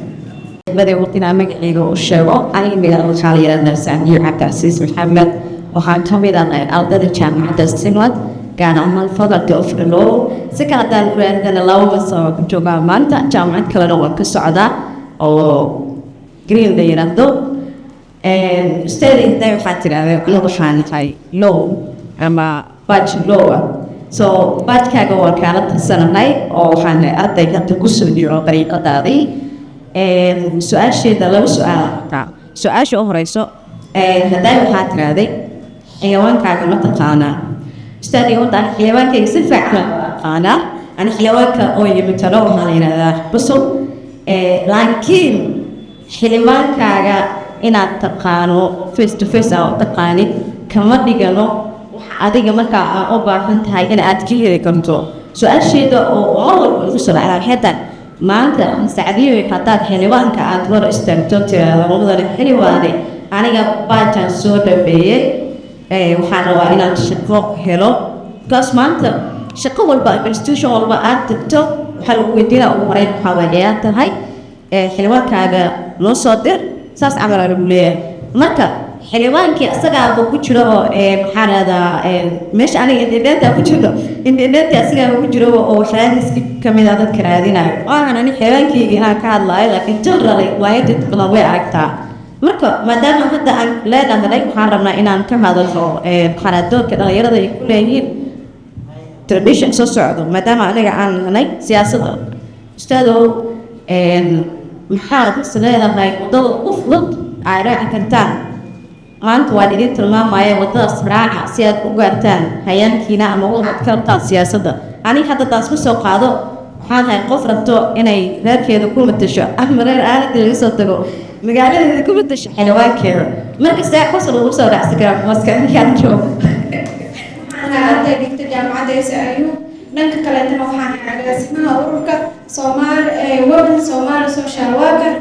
بدأ وقتنا مقعد والشباب أنا بلا وشالي الناس عن يعبد عزيز محمد وحان تومي دان أرض الجامعة السنوات كان عمل فضل توفر له سكان دان برند الله وصار كتوبا مانتا جامعة كلا نوع كسعداء أو جرين ديرندو استدي ده فاتنا لو شان هاي لو أما باتش لو so بات كاغو كانت السنة ناي أو حان أدي كانت كسر يورو طريقة داري سؤال شيء ده لو سؤال شو هريسو هذا الحاضر هذا حيوان كاغو متقانا استدي وضع حيوان كيسف فعلا قانا أنا حلوانك أو يمتلو هالين هذا بسوا لكن حلوانك إن تقانو face to face أو تقاني كما ديجانو adiga marka aad u baahan tahay in aad ka heli karto su'aasheeda oo awal ku soo على حتى maanta saacadiyo hadaad xiliwaanka aad war istaagto tirada xiliwaane aniga baajan soo dhabeeyay waxaan rabaa inaan shaqo helo kaas maanta shaqo walba institution walba aad tagto waxa lagu weydiinaa ugu horeyn waxa weeye tahay xiliwaankaaga loo soo dir saas camal aan leeyahay marka xilibaankii asagaa ku jiro maxaa radaa meesha aniga internetka ku jiro internetka asagaa ku jiro oo raadis kamid ah dadka raadinayo waxaan ani xilibaankii inaan ka hadlayo laakiin generally waayada badan way aragtaa marka maadaama hadda aan leedahay waxaan rabnaa inaan ka hadalno qaradoodka dhalinyarada ay ku leeyihiin tradition soo socdo maadaama aniga aan nahay siyaasadda ustaadow maxaa ku leedahay wadada u fudud ay raaci kartaan maanta waa idin tilmaamaya wadadaas raaca si aad u gaartaan hayaankiina ama u adkaartaan siyaasadda aniga hadda taas ku soo qaado waxaan ahay qof rabto inay reerkeeda ku matasho ama reer aaladda laga soo tago magaaladeeda ku matasho xiliwaankeeda marka saa qosol ugu soo raacsi karaa maskaxdiyaan joogo أنا أريد أن أتكلم SIU dhanka kaleetana waxaan agaasimaha ururka Women Somali Social Worker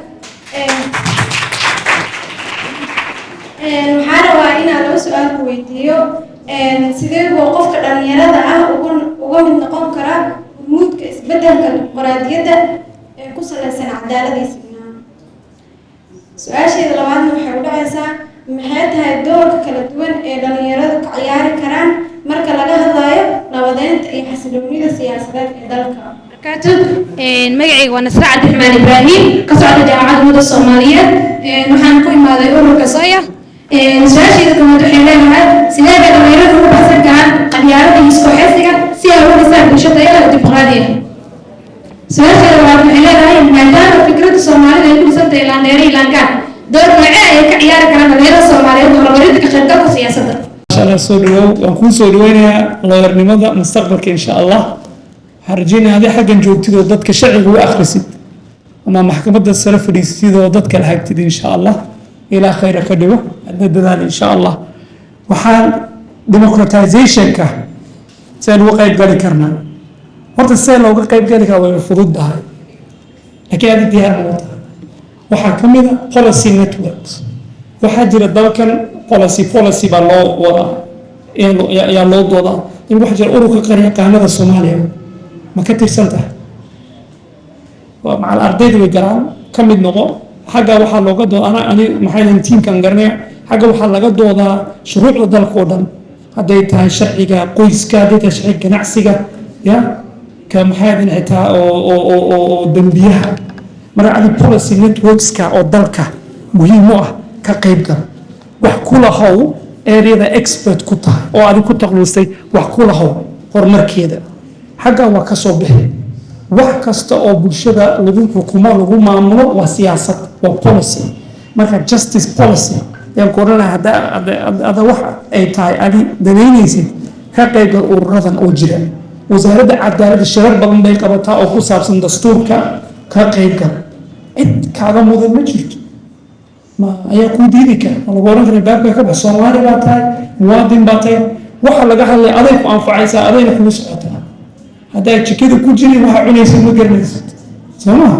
waxaan rabaa inaan laba su-aal ku weydiiyo sidee buu qofka dhalinyarada ah uga mid noqon karaa hormuudka isbedelka dimuqraadiyadda ee ku saleysan cadaalad iyo sinaan su-aasheeda labaadna waxay u dhacaysaa maxay tahay doorka kala duwan ee dhalinyaradu ka ciyaari karaan marka laga hadlayo nabadeynta iyo xasiloonida siyaasadeed ee dalka magacayga waa Nasra Cabdiraxmaan Ibraahim ka socda jaamacadda Ummadda Soomaaliyeed waxaan ku imaaday ururka Soya su-aasheeda koowaad waxay leedahay sidee bay dhalinyaradu uga baxsan karaan qabyaaladda iyo isku xilsiga si ay uga dhisaan bulsho tayo leh oo dimuqraadi ah su-aasheeda labaad waxay leedahay maadaama fikradda Soomaalida ay ku dhisan tahay laandheere iyo laangaar door noocee ayay ka ciyaari karaan dhalinyarada Soomaaliyeed horumarinta ka qaybgalka siyaasadda soo dhawow waan kuu soo dhaweynayaa looyarnimada mustaqbalka insha allah waxaan rajeynayaa adii xaggan joogtid oo dadka sharciga u akhrisid ama maxkamadda sare fadhiisatid oo dadka la hagtid insha allah ilaa khayra ka dhigo adna dadaal insha allah waxaan democratizationka sidaan uga qayb gali karnaa horta sidee looga qayb gali karaa way fududdahay laakiin adi diyaar ma wata waxaa ka mid a policy networks waxaa jira dalkan policy baa loo wadaa yaa loo doodaa in waxaa jira ururka qaryaqaanada Soomaaliya ma ka tirsan tahay waa macal ardayda way galaan ka mid noqo xagga waxaa looga doodaa ani maxay lahayn tiimkan garanaya xagga waxaa laga doodaa shuruucda dalka oo dhan hadday tahay sharciga qoyska hadday tahay sharciga ganacsiga ya ka maxay ahayn xitaa oo dambiyaha marka adi policy networkska oo dalka muhiim u ah ka qayb gal wax kula how areada expert ku tahay oo aad ku taqluustay wax kula how horumarkeeda xagga waa ka soo bixi wax kasta oo bulshada lagu xukumo lagu maamulo waa siyaasad waa policy marka justice policy yaan korana hada wax ay tahay adi danaynaysid ka qayb gal ururadan oo jira wasaaradda cadaaladda shirar badan bay qabataa oo ku saabsan dastuurka ka qayb gal cid kaaga mudan ma jirto ما أيه كودينك أنا بقول لك الباب كذا بس سوالي باتاي موادين باتاي واحد لقى هلا أضيف أنفعيسا أضيف فلوس حتى هذا كذا كوجيني واحد عني يسمى جرنيس سمع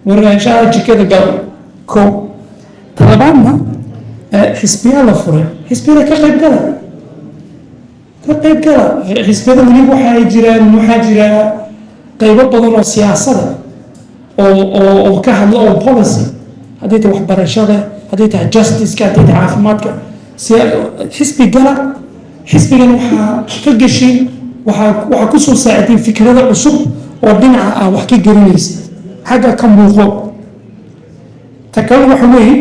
ورنا إن شاء الله كذا قال كو طبعا حسبي الله فرع حسبي الله كقيب كذا حسبي الله من يبغى حاجرة محاجرة قيبة بدون السياسة أو كهلا أو policy هذه waxbarashada هذه justice-ka هذه caafimaadka xisbi gala xisbigan waxa ka gashay waxa ku soo saaciday fikrado cusub oo dhinaca ah wax ka gelinaysa xagga ka muuqo takan waxa weey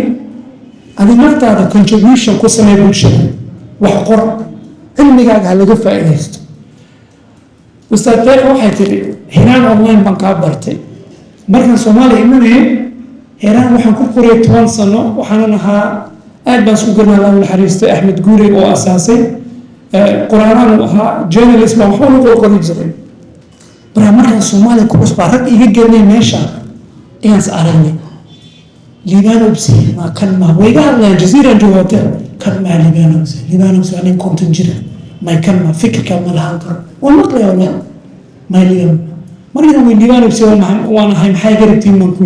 adi naftaada contribution ku sameey bulshada wax qor cilmigaaga laga faa'iideysto ustaad waxay tiri hiraan online baan ka bartay markan Soomaaliya imanay هيران waxaan ku qoray 10 sano waxaan ahaa aad baan isku garnaa la xariistay Axmed Guure oo asaasay quraanaan ahaa journalist ma waxaan u qoray jiray bara markaan Soomaaliya ku cusbaa rag iga gelinay meesha ayaan aragnay liibaanobsi ma kan ma wayga hadlayaan jasiiran joogta kan ma liibaanobsi anin konton jira ma kan ma fikirka ma lahan karo waa maqlay wala ma marina way liibaanobsi waan ahay maxay garabtiin man ku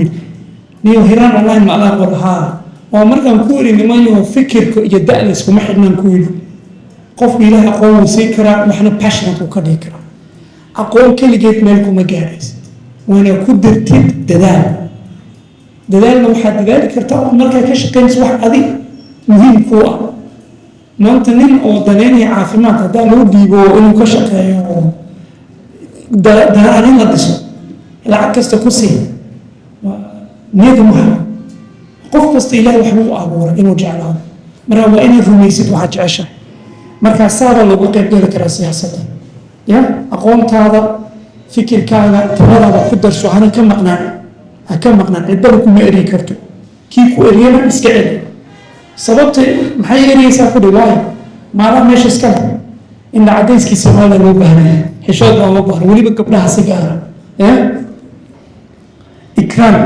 niyo hiraan wallahi ma ala qorha waa markaan ku wari nimanyo fikirka iyo da'da isku ma xidhnaan ku yiri qof ilaahay aqoon si kara waxna passionate u ka dhigi kara aqoon kaligeed meel kuma gaaraysa waana ku dirtid dadaalna waxaad dadaali kartaa oo markaa ka shaqaynaysa wax adig muhiim kuu ah maanta nin oo daneynaya caafimaad haddaa loo dhiibo inuu ka shaqeeyo oo daraanin la dhiso lacag kasta ku sii niyada muhim qof kasta ilaahay wax buu abuuray inuu jeclaado marka waa inaad rumaysid waxaad jeceshahay markaa saaba lagu qayb geli karaa siyaasadda ya aqoontaada fikirkaaga taladaada ku darso hana ka maqnaan ha ka maqnaan cidbada kuma eri karto kii ku eriyana iska celi sababta maxay eriyeysaa ku dhilaayo maala meesha iska leh inda cadayskii Soomaaliya loo baahnaya xishood loo baahno weliba gabdhaha si gaara ya ikraan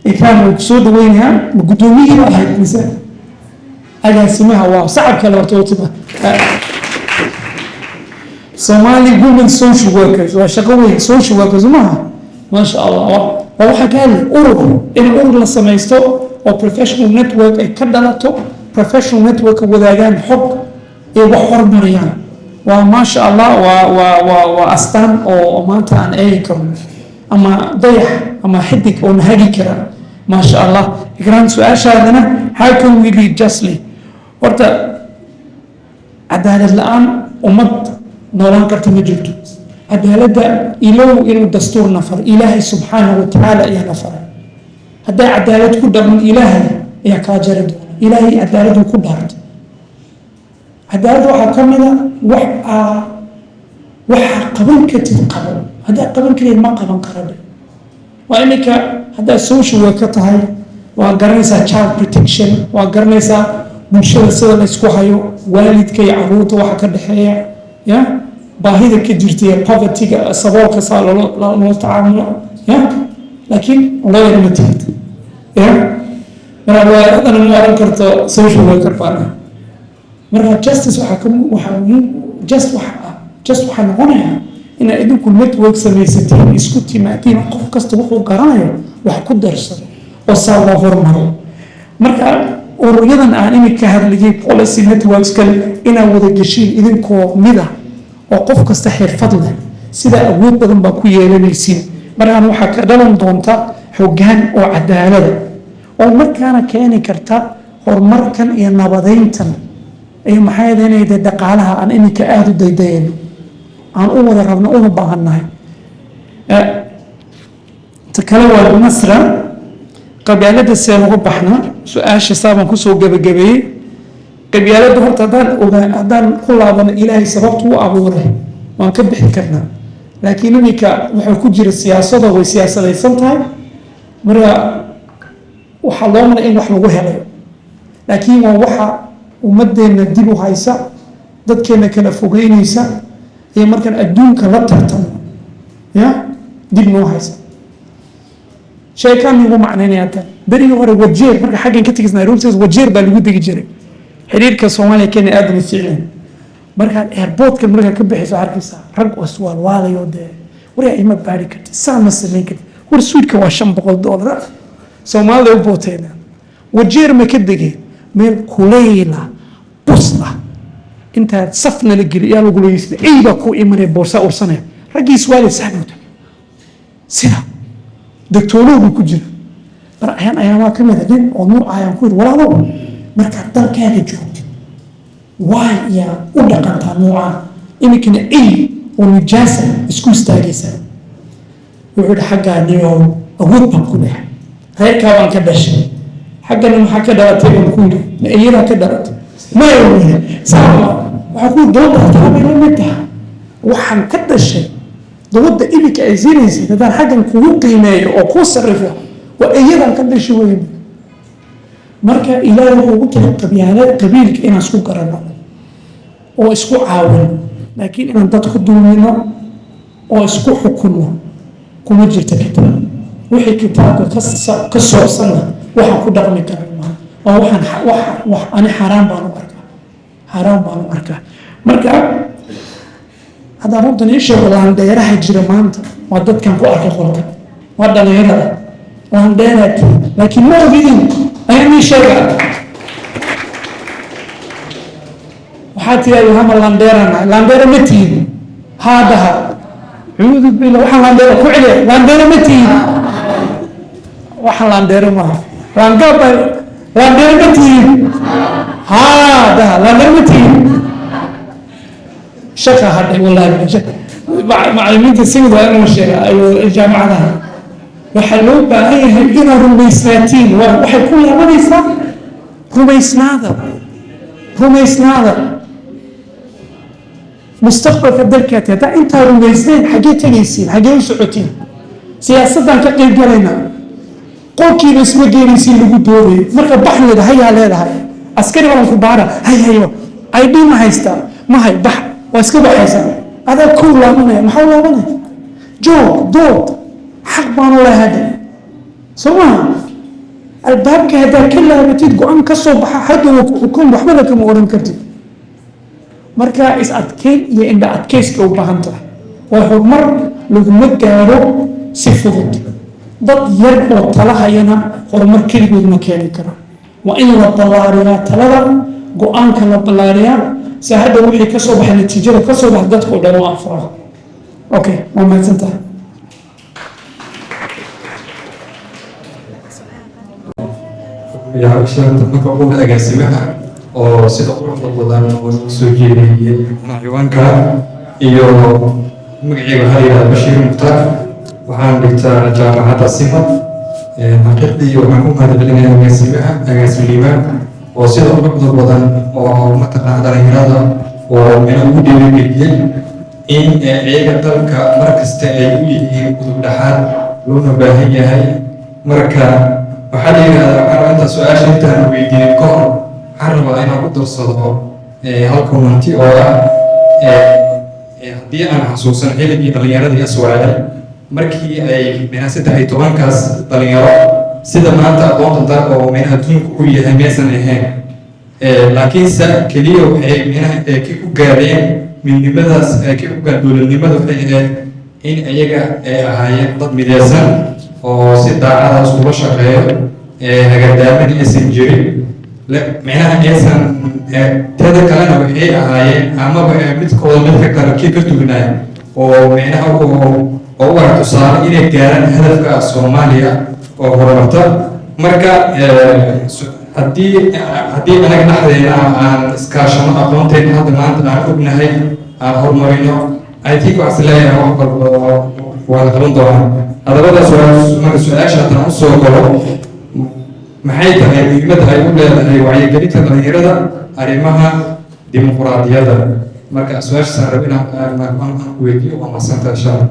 ikraan soo dhaweynayaa guddoomiyihii ahayd mise agaasimaha waa sacab kale hortootiba Somali women social workers وشقوا social workers ما شاء الله وواحد قال أورو إن أورو لسمايستو أو professional network أي كدلتو professional network وذاقان حب يوحر مريان وما شاء الله وأستان أو مانتا عن أيكم أما ضيح أما حدك أو نهاجي كرا ما شاء الله إكرام سؤال شاهدنا how can we lead justly ورتا عدالة الآن أمد نوران كرت مجلتو عدالة إلو إنه دستور نفر إلهي سبحانه وتعالى يا نفر هذا عدالة كده من إلهي يا كاجرد إلهي عدالة كبرت عدالة وحكمنا قبل كتير قبل هذا قبل كتير ما قبل قرب وإنك هذا social worker هاي وقرنيسا child protection وقرنيسا منشأة سوى نسكوهايو والد كي عروض وحكر بحياة يا باهيدا كجرتي poverty صباح كسال لا تعامل يا لكن الله يرمتيت يا أنا ما أنكرت social worker فانا مرة justice وحكم just وحنقولها إن إذا كل network سميستين إسكتي معتين قف كستوقف قراية وحكود درس وصار الله فرمه مرة ورياضا عن إنك كهذا policy networks كل إنا وذا جشين إذا كو مذا وقف كستحير فضله سيدا أود بدن باكوية لنيسين مرة أنا وحكا دلن دونتا حقان وعدالة ومركانا كياني كرتا ورمركان إيا نبضينتن إيا محايدين إيدا دقالها عن إني كآدو ديدين عن أولا ربنا أولا باهناي تكالوا بمصر قبيالة السيارة بحنا سؤال شسابا كسو قبي قبيالة هورتا هدان كل هذا إلهي سببته أبوره ما نكبح كرنا لكن إنك وحكو جير السياسة والسياسة ليسنتها مرة وحلونا إن وحنا وهلا لكن ووحى ومدينا الدبو هايسا ضد كنا كلا فوقين يسا هي مركن أدون كلا ترتم يا دبنو هايسا شيء كان يقول معناه نياتا بري ورا وجير مركن حاجة كتير نيروبس وجير بالودي جيري xiriirka Soomaaliya Kenya aad u fiican marka airport-ka marka ka bixiso arkaysa rag oo su'aal waalayo de wariya ima baari kartid saama sameyn kartid war suudka waa $500 Soomaaliya u booteena wajeer ma ka degay meel kuleyla busna inta safna la geli yaa lagu leeyahay ayba ku imanay boorsa ursanay ragii su'aal saxnuta sida doctor-gu ku jira bar ayaan ka mid ah oo nuur ayaan ku walaalo marka dalkaaga joogto waa yaa u dhaqantaa nooca iminkana ay oo nijaasa isku istaagaysa wuxuu xaggaa niyo awood baan ku leeyahay reerkaa baan ka dhashay xaggana maxaa ka dhalatay baan ku yidhi ma iyadaa ka dhalatay ma yowne saama waxaa ku dooda taabay la mid tahay waxaan ka dhashay dowladda iminka ay siinaysa haddaan xaggan kugu qiimeeyo oo kuu sarrifo waa iyadaan ka dhashay weyn marka ilaahay wuxuu ugu tiri qabiilka inaan isku garanno oo isku caawin laakiin inaan dad ku dulmino oo isku xukunno kuma jirta kitaab wixii kitaabka ka soocsanna waxaan ku dhaqmi karaa maaha oo wax ani xaaraan baan u arkaa marka haddaan runtan ii sheego laandheeraha jira maanta waa dadkan ku arkay qolka waa dhalinyarada laandheeraati laakiin ma ogidin ayaan ii sheegaa waxaa tiraahdaa hama laandheerana laandheera ma tihin haadaha cuudu bila waxaan laandheera ku celiya laandheera ma tihin waxaan laandheera maaha laangaaba laandheera ma tihin haadaha laandheera ma tihin shaqa hadhay wallaahi macallimiinta simid waa inuu sheega jaamacadaha waxaa loo baahan yahay inaad rumaysnaatiin waxay ku laabanaysaa rumaysnaada mustaqbalka dalkaati haddaa intaa rumaysnayn xaggee tegaysiin xaggee u socotiin siyaasaddan ka qayb galaynaa qolkiiba isma geenaysiin lagu doodayo marka baxleeda hayaa leedahay askari badan ku baara hayo id ma haystaa mahay bax waa iska baxaysaa adaa kow laabanaya maxaa laabanaya joog dood xaq baanu lahada soo maha albaabka haddaa ka laabatid go-aan ka soo baxa haddana ku xukun waxbana kama odhan kartid marka is adkeyn iyo indha adkeyska u baahan tahay waa horumar laguma gaaro si fudud dad yar oo tala hayana horumar keligood ma keeni karo waa in la ballaariyaa talada go-aanka la ballaariyaa si hadda wixii ka soo baxay natiijada ka soo baxa dadka oo dhan oo anfara okay waa mahadsan tahay marka ugu agaasimaha oo sida quruxda badan oo soo jeediyay ciwaanka iyo magacayga waxaa yidhahdaa Bashiir Mukhtaar waxaan dhigtaa jaamacadda Simad xaqiiqdii waxaan ku mahadcelinayaa agaasimihiimaan oo sida quruxda badan oo mataqaana dhalinyarada oo meel ugu dhiirigeliyey in iyaga dalka markasta ay u yihiin gudub dhaxaad loona baahan yahay marka waxaa la yidhahdaa waxaan inta su-aasha intaan weydiinin ka hor waxaan rabaa inaan ku darsado hal commenti oo ah haddii aan xasuusan xilligii dhallinyaradii aswaaday markii ay meena 13-kaas dhalinyaro sida maanta aqoonta dal oo meena adduunku u yahay meesan ahayn laakiinse keliya waxay meena ki ku gaadheen midnimadaas ki ku gaadh dowladnimada waxay ahayd in iyaga ay ahaayeen dad midaysan oo si daacadaas uga shaqeeyo hagardaaman aysan jirin micnaha aysan teeda kalena waxay ahaayeen amaba midkooda midka kale kii ka dugnaa oo micnaha oo u arag tusaale inay gaaraan hadafka Soomaaliya oo horumarta marka haddii anaga dhexdeena aan iskaashano aqoonteena hadda maanta aan ognahay aan horumarino I think waxaan leeyahay wax walba waa la qaban doonaa hadabadaas marka su-aasha haddaan u soo galo maxay tahay muhiimadda ay u leedahay wacyigelinta dhalinyarada arrimaha dimuqraadiyadda marka su-aashaasaan rabo inaan weydiiyo waa mahadsantahay insha allah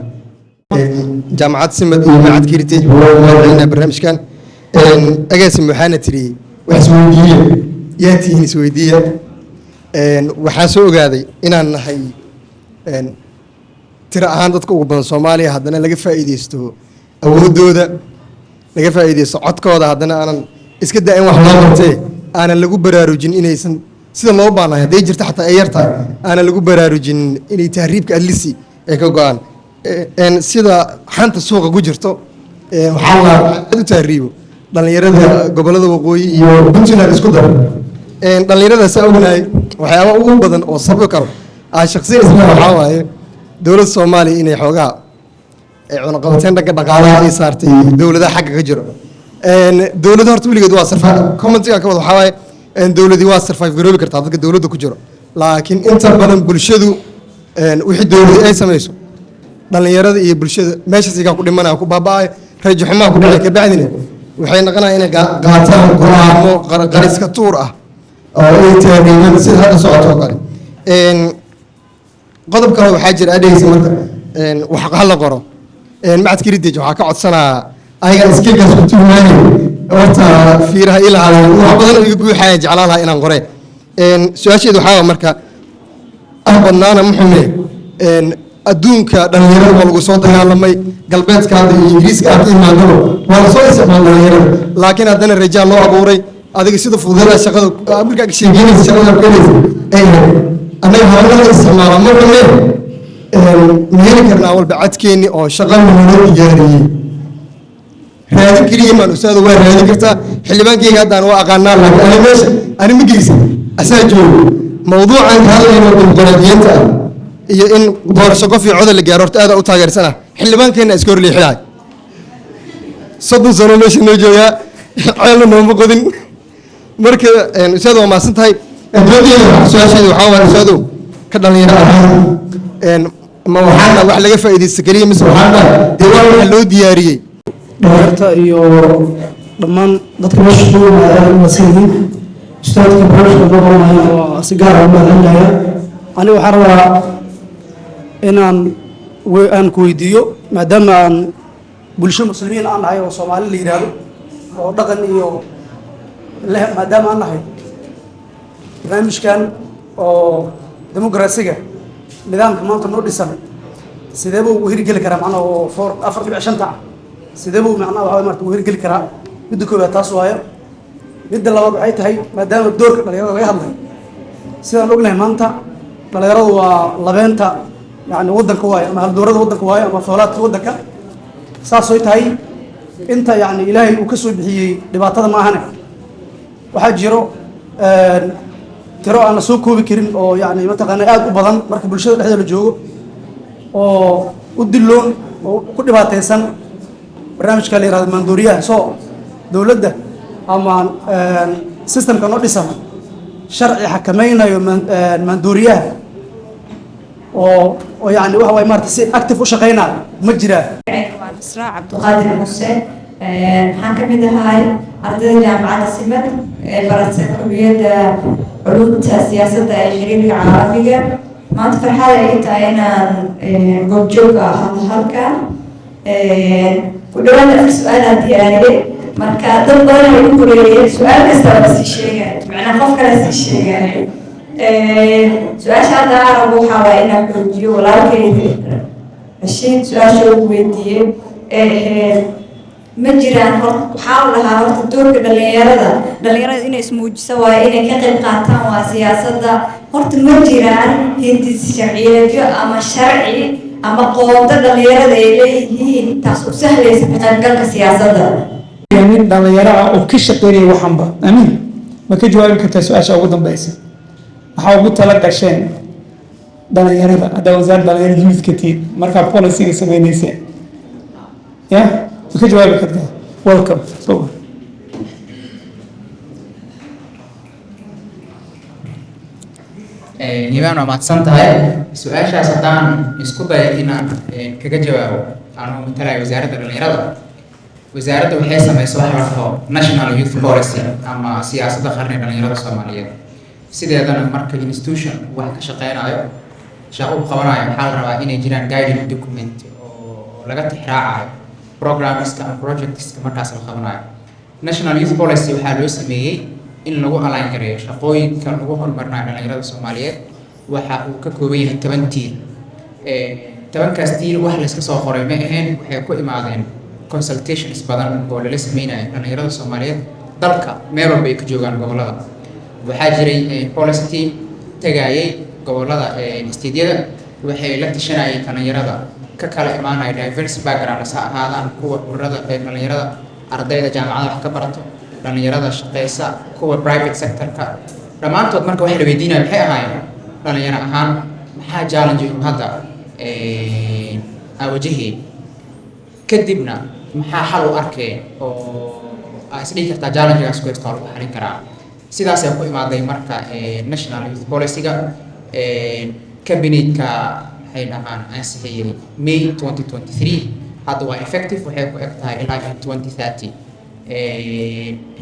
jaamacad Simad iyo Macad Heritage waa barnaamijkan agaasim waxaana tiri wax isweydiiyo yaa tihiin isweydiiya waxaan soo ogaaday inaan nahay tira ahaan dadka ugu badan Soomaaliya haddana laga faa'iideysto awoodooda laga faa'iideysto codkooda haddana aanan iska daa in wax loo qabtee aanan lagu baraarujin inaysan sida loo baanahay hadday jirto xataa ay yartahay aanan lagu baraarujin inay tahriibka adlisi ay ka go-aan sida xanta suuqa ku jirto waxaa la u tahriibo dhalinyarada gobolada waqooyi iyo puntland isku dar dhalinyarada saa ognahay waxyaaba ugu badan oo sababi karo shakhsiyan isla waxaa waaye dowladda Soomaaliya inay xoogaa cunaqabateyn dhanka dhaqaalaha ay saartay dowladaha xagga ka jiro dowladda horta weligeed waa survive commentiga ka wada waxaa waaye dowladii waa survive garoobi kartaa dadka dowladda ku jiro laakiin inta badan bulshadu wixii dowladda ay samayso dhalinyarada iyo bulshada meeshaas igaa ku dhimanaya ku baaba'aya rajo xumaa ku dhacay ka bacdina waxay noqonayaan inay qaataan go'aamo qariska tuur ah oo ay taageeraan sida hadda socoto oo kale qodob kale waxaa jira adhaysa marka wax la qoro Macad Heritage waxaa ka codsanaa ayaga iskiilkaas ku tuumaayay horta fiiraha ilaa wax badan iga guuxaya jeclaan lahaa inaan qoreen su-aasheedu waxaa marka badnaana muxume adduunka dhalinyarada waa lagu soo dagaalamay galbeedka hadda iyo ingiriiska aad ka imaadaba waa lasoo isticmaal dhalinyarada laakiin haddana rajaal loo abuuray adiga sida fududeeda shaqada markaa sheegeynaysa shaqada keenaysa ay ahayd annaga hawlada isticmaala ma xume ma heli karnaa walba cadkeenni oo shaqa naloo diyaariyey raadin keliya maan ustaado waa raadin kartaa xildhibaankeyga haddaan waa aqaanaa laakiin ani meesha ani ma geysan asaa joogo mawduucan ka hadlayno dimuqraadiyiinta ah iyo in doorasho qof iyo codol la gaaro horta aad u taageersana xildhibaankeenna iska hor leexilaay 30 sano meesha noo joogaa ceelna nooma qodin marka ustaado waa maasan tahay su-aasheedu waxaa waa ustaado ka dhalinyaro ahaan ma waxaana wax laga faa'iidaysta keliya mise waxaana dee waa waxa loo diyaariyey dhalinyarta iyo dhammaan dadka meesha ku yimaadaan umadsan yihiin ustaadka barashka gobolnaya waa si gaar ah u mahadcelinaya ani waxaan rabaa inaan aan ku weydiiyo maadaama aan bulsho muslimiin aan nahay oo soomaali la yidhaahdo oo dhaqan iyo leh maadaama aan nahay barnaamijkan oo dimuqraasiga nidaamka maanta noo dhisan sidee buu ugu hirgeli karaa macnaha oo 4.5 sidee buu macnaha waxa marta ugu hirgeli karaa midda koowaad taas waayo midda labaad waxay tahay maadaama doorka dhalinyarada laga hadlay sidaan ognahay maanta dhalinyaradu waa labeenta yani waddanka waayo ama haldoorada waddanka waayo ama foolaadka waddanka saasooy tahay inta yani ilaahay uu ka soo bixiyey dhibaatada ma ahane waxaa jiro tiro aan la soo koobi karin oo yani mataqaana aad u badan marka bulshada dhexdeeda la joogo oo u dilloon oo ku dhibaataysan barnaamijka la yihahdo maandooriyaha soo dowladda ama systemka noo dhisan sharci xakamaynayo maandooriyaha oo yani waxa waay maarata si active u shaqaynaa ma jiraa إسراء عبد القادر حسين waxaan ka mid ahay ardayda jaamacadda simad ee barata kulliyadda culuumta siyaasadda ee xiriirka caalamiga maanta farxad ay tahay inaan goobjoog ahado halkan ku dhawaad afar su-aal aan diyaariyey marka dad badan ay ku koreeyeen su-aal kasta waa sii sheegay macnaa qof kale sii sheegay su-aasha hadda arabo waxaa waa inaan xoojiyo walaalkayda rashiid su-aasha ugu weydiiyey ma jiraan waxaa la lahaa horta doorka dhalinyarada inay ismuujiso waayo inay ka qayb qaataan waa siyaasadda horta ma jiraan hindis sharciyeedyo ama sharci ama qoonto dhalinyarada ay leeyihiin taas u sahlaysa ka qaybgalka siyaasadda nin dhalinyaro ah oo ka shaqeynaya waxanba amiin ma ka jawaabi kartaa su-aasha ugu dambeysa waxaa ugu tala gasheen dhalinyarada haddaa wasaaradda dhalinyarada youthka tiid markaa policyga sameynayseen ya ma ka jawaabi kartaa welcome so niibaan waa mahadsan tahay su-aashaas haddaan isku dayo inaan kaga jawaabo anuu matalayo wasaaradda dhalinyarada wasaaradda waxay samayso waxa la dhaho national youth policy ama siyaasadda qarni dhalinyarada soomaaliyeed sideedana marka institution wax ka shaqeynayo shaqo u qabanayo waxaa la rabaa inay jiraan guiding document oo laga tixraacayo programmeska ama projectska markaas la qabanayo national youth policy waxaa loo sameeyey in lagu align gareeyo shaqooyinka lagu horumarinayo dhalinyarada soomaaliyeed waxa uu ka kooban yahay 10 tiir 10kaas tiir wax la iska soo qoray ma ahayn waxay ku imaadeen consultations badan oo lala sameynayo dhalinyarada soomaaliyeed dalka meel walba ay ka joogaan gobolada waxaa jiray policy team tagayay gobolada istiidyada waxay la tashanayeen dhalinyarada ka kala imaanaya diverse backgrounds ha ahaadaan kuwa ururada dhalinyarada ardayda jaamacadaha wax ka barato dhalinyarada shaqeysa kuwa private sector-ka dhammaantood marka waxay la weydiinayaan maxay ahaayeen dhalinyaro ahaan maxaa challenge hadda wajaheen kadibna maxaa xal u arkeen oo isdhihi kartaa challenge-gaas ku haysto lagu xalin karaa sidaasay ku imaaday marka national youth policy-ga cabinet-ka waxay dhahaan ansixiyey May 2023 hadda waa effective waxay ku eg tahay ilaa 2030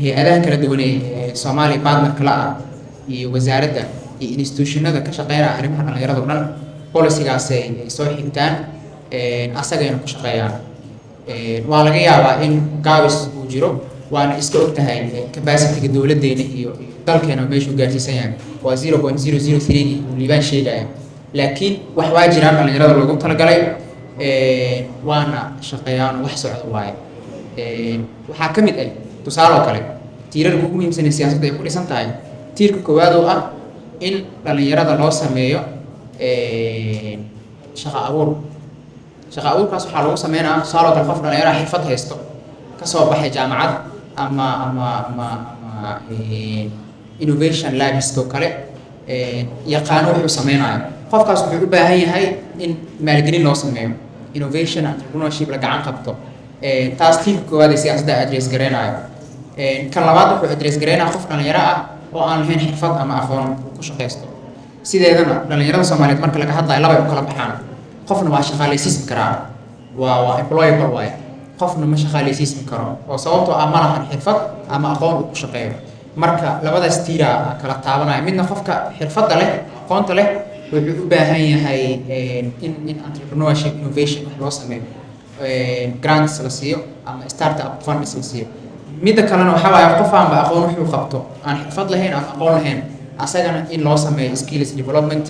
hay-adaha kala duwan ee Soomaaliya partnerka la ah iyo wasaaradda iyo institutionada ka shaqeynaya arrimaha dhalinyarada oo dhan policy-gaas ay soo xigtaan asagayna ku shaqeeyaan waa laga yaabaa in gaabis uu jiro waana iska og tahay capacity-ga dowladdeena iyo dalkeena meesha uu gaarsiisan yahay waa 0.003 uu liibaan sheegaya laakiin wax waa jiraan dhalinyarada loogu talagalay waana shaqeeyaan wax socda waaye waxaa ka mid ah tusaale oo kale tiirarka ugu muhiimsan ee siyaasadda ay ku dhisan tahay tiirka koowaad oo ah in dhalinyarada loo sameeyo shaqo abuur shaqo abuurkaas waxaa lagu sameynaa tusaale oo kale qof dhalinyaraha xirfad haysto kasoo baxay jaamacad ama innovation labs oo kale yaqaano wuxuu sameynayo qofkaas wuxuu u baahan yahay in maalgelin loo sameeyo innovation entrepreneurship la gacan qabto taas tiirka koowaad ee siyaasadda address gareynayo kan labaad wuxuu address gareynaya qof dhalinyaro ah oo aan lahayn xirfad ama aqoon ku shaqeysto sideedana dhalinyarada Soomaaliyeed marka laga hadlayo laba ay u kala baxaan qofna waa shaqaaleysiin karaa waa employable waaye qofna ma shaqaaleysiin karo oo sababtoo ah ma lahan xirfad ama aqoon uu ku shaqeeyo marka labadaas tiira kala taabanaya midna qofka xirfadda leh aqoonta leh wuxuu u baahan yahay in entrepreneurship innovation wax loo sameeyo grants la siiyo ama startup funds la siiyo midda kalena waxa waaye qof aanba aqoon wuxuu qabto aan xirfad lahayn ama aqoon lahayn asagana in loo sameeyo skills development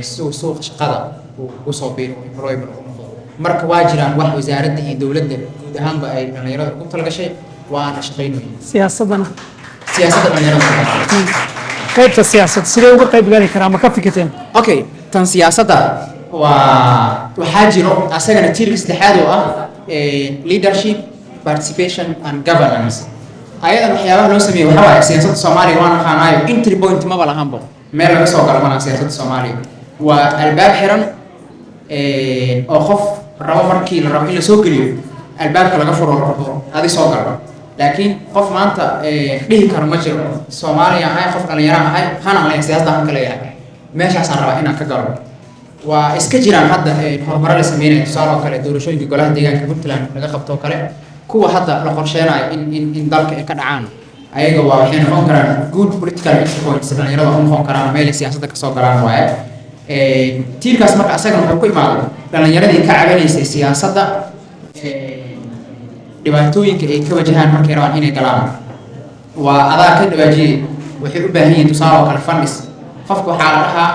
suuqa shaqada uu soo biiro employable marka waa jiraan wax wasaaradda iyo dowladda guud ahaanba ay dhalinyarada ugu talagashay waana shaqeynayeen siyaasadda dhalinyarada qaybta siyaasadda sidee uga qayb gali karaa ma ka fikirteen okay tan siyaasadda waxaa jiro asagana tiirka saddexaad oo ah leadership participation and governance ayadan waxyaabaha loo sameeyo waxaa waaye siyaasadda Soomaaliya waan aqaanayo entry point maba lahanba meel laga soo galo mana siyaasadda Soomaaliya waa albaab xiran oo qof rabo markii la rabo in la soo geliyo albaabka laga furo adi soo galo laakiin qof maanta dhihi karo ma jiro Soomaaliya ahay qof dhalinyaro ahay hana aan siyaasadda aan kale yahay meeshaas aan rabaa inaan ka galo waa iska jiraan hadda horumar la sameeyay tusaale oo kale doorashooyinka golaha deegaanka Puntland laga qabto kale kuwa hadda la qorsheenayo in dalka ay ka dhacaan ayaga waa waxay noqon karaan good political points dhalinyarada oo noqon karaan meel siyaasadda ka soo galaan waaye tiirkaas marka asagana wuxuu ku imaaday dhalinyaradii ka cabanaysay siyaasadda dhibaatooyinka ay ka wajahaan markay rabaan inay galaan waa adaa ka dhawaajiyay waxay u baahan yihiin tusaale oo kale fundis qofka waxaa la dhahaa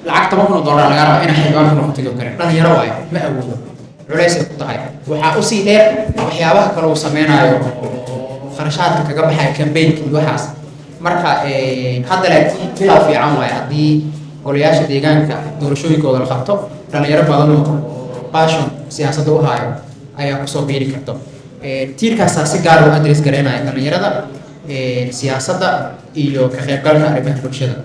lacag $10,000 laga rabaa inay xildhibaan ku noqoto kale dhalinyaro waaye ma awoodo culays ay ku tahay waxaa u sii dheer waxyaabaha kale uu sameynayo kharashaadka kaga baxay campaign iyo waxaas marka hadda laakiin ila fiican waaye haddii golayaasha deegaanka doorashooyinkooda la qabto dhalinyaro badan oo passion siyaasadda u hayo ayaa kusoo biiri karto tiirkaasaa si gaar u address gareynaya dhalinyarada siyaasadda iyo ka qaybgalka arrimaha bulshada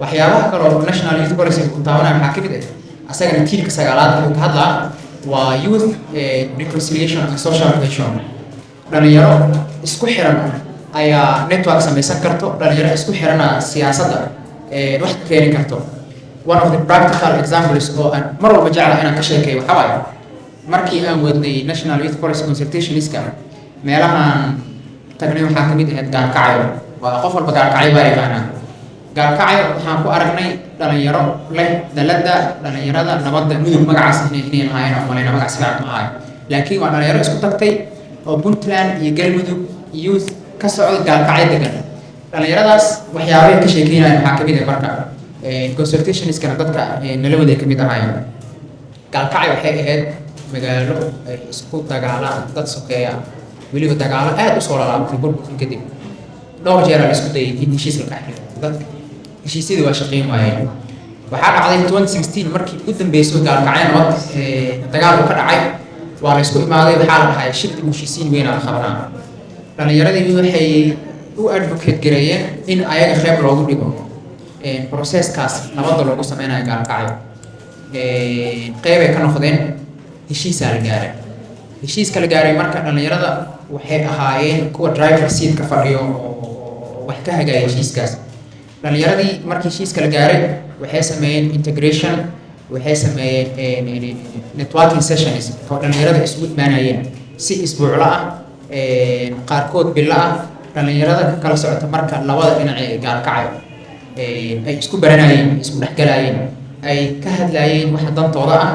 waxyaabaha kale oo national youth policy ku taabanaya waxaa ka mid ah asagana tiirka sagaalaad wuxuu ka hadlaa waa youth reconciliation and social cohesion dhalinyaro isku xiran ayaa network samaysan karto dhalinyaro isku xirana siyaasadda wax ka keeni karto one of the practical examples oo aan mar walba jeclahay inaan ka sheekeeyo waxaa waaye markii aan wadnay national youth policy consultationska meelahaan tagnay waxaa ka mid ahayd gaalkacyo waa qof walba gaalkacyo baa yaqaanaa gaalkacyo waxaan ku aragnay dhalinyaro leh dalada dhalinyarada nabadda mudug magacaas inay lahaayeen oo malayna magac sifac ma ahayo laakiin waa dhalinyaro isku tagtay oo Puntland iyo Galmudug youth ka socda gaalkacyo degan dhalinyaradaas waxyaabaha ka sheekeynayaan waxaa ka mid ah marka consultationskana dadka nala wada ka mid ahaayeen gaalkacyo waxay ahayd magaalo ay isku dagaalaan dad sokeeya weliba dagaalo aad u soo laalaabtay burburkan kadib dhowr jeer la isku dayay in heshiis la qaxay dadka heshiisyadii waa shaqeyn waayeen waxaa dhacday 2016 markii ugu dambeysay gaalkacyo nabad dagaal ka dhacay waa la isku imaaday waxaa la dhahay shirki heshiisiin weyn la qabanaa dhalinyaradii waxay u advocate gareeyeen in ayaga qayb loogu dhigo processkaas nabadda loogu sameynayo gaalkacyo qayb ay ka noqdeen heshiisaa la gaaray heshiiska la gaaray marka dhalinyarada waxay ahaayeen kuwa driver seat ka fadhiyo oo wax ka hagaya heshiiskaas dhalinyaradii markii heshiiska la gaaray waxay sameeyeen integration waxay sameeyeen networking sessions oo dhalinyarada isugu imaanayeen si isbuuclo ah qaarkood bilo ah dhalinyarada ka kala socota marka labada dhinac ee gaalkacyo ay isku baranayeen isku dhexgalayeen ay ka hadlayeen waxa dantooda ah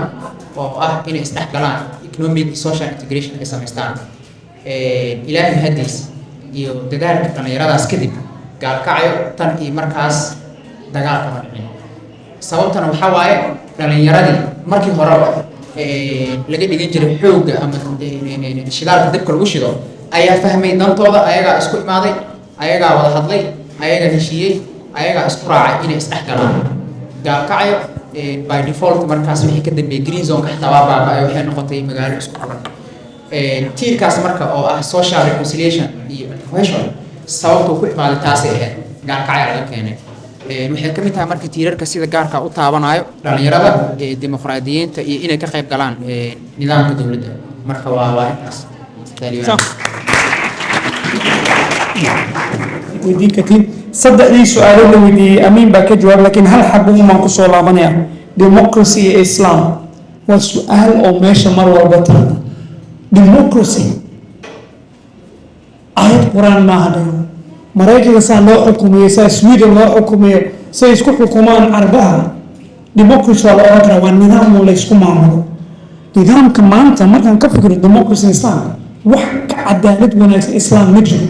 oo ah inay isdhexgalaan economic social integration ay samaystaan ilaahay hadiis iyo dadaalka dhalinyaradaas kadib gaalkacyo tan iyo markaas dagaal kama dhicin sababtana waxaa waaye dhalinyaradii markii horeba laga dhigan jiray xoogga ama shidaalka dabka lagu shido ayaa fahmay dantooda, ayagaa isku imaaday, ayagaa wada hadlay, ayagaa heshiiyey, ayagaa isku raacay inay isdhex galaan. Gaalkacyo by default markaas wixii ka dambeeyay green zone ka xitaa waa baaba'ay, waxay noqotay magaalo isku furan. Tiirkaas marka oo ah social reconciliation iyo cohesion sababta ku imaaday taasay ahayd gaalkacyo laga keenay. Waxay ka mid tahay marka tiirarka sida gaarka u taabanayo dhalinyarada dimuqraadiyiinta iyo inay ka qayb galaan nidaamka dowladda. Marka waa intaas. weydiin kartiin saddexdii su-aalo la weydiiyey amiin baa ka jawaab laakiin hal xabo umaan kusoo laabanaya democracy iyo islam waa su-aal oo meesha mar walba taada democracy aayad qur-aan maaha dhayo maraykanka saa loo xukumiyo saa sweden loo xukumiyo say isku xukumaan carbaha democracy waa la oran karaa waa nidaam oo la isku maamulo nidaamka maanta markaan ka fikiro democracy islam wax ka cadaalad wanaagsan islam ma jiro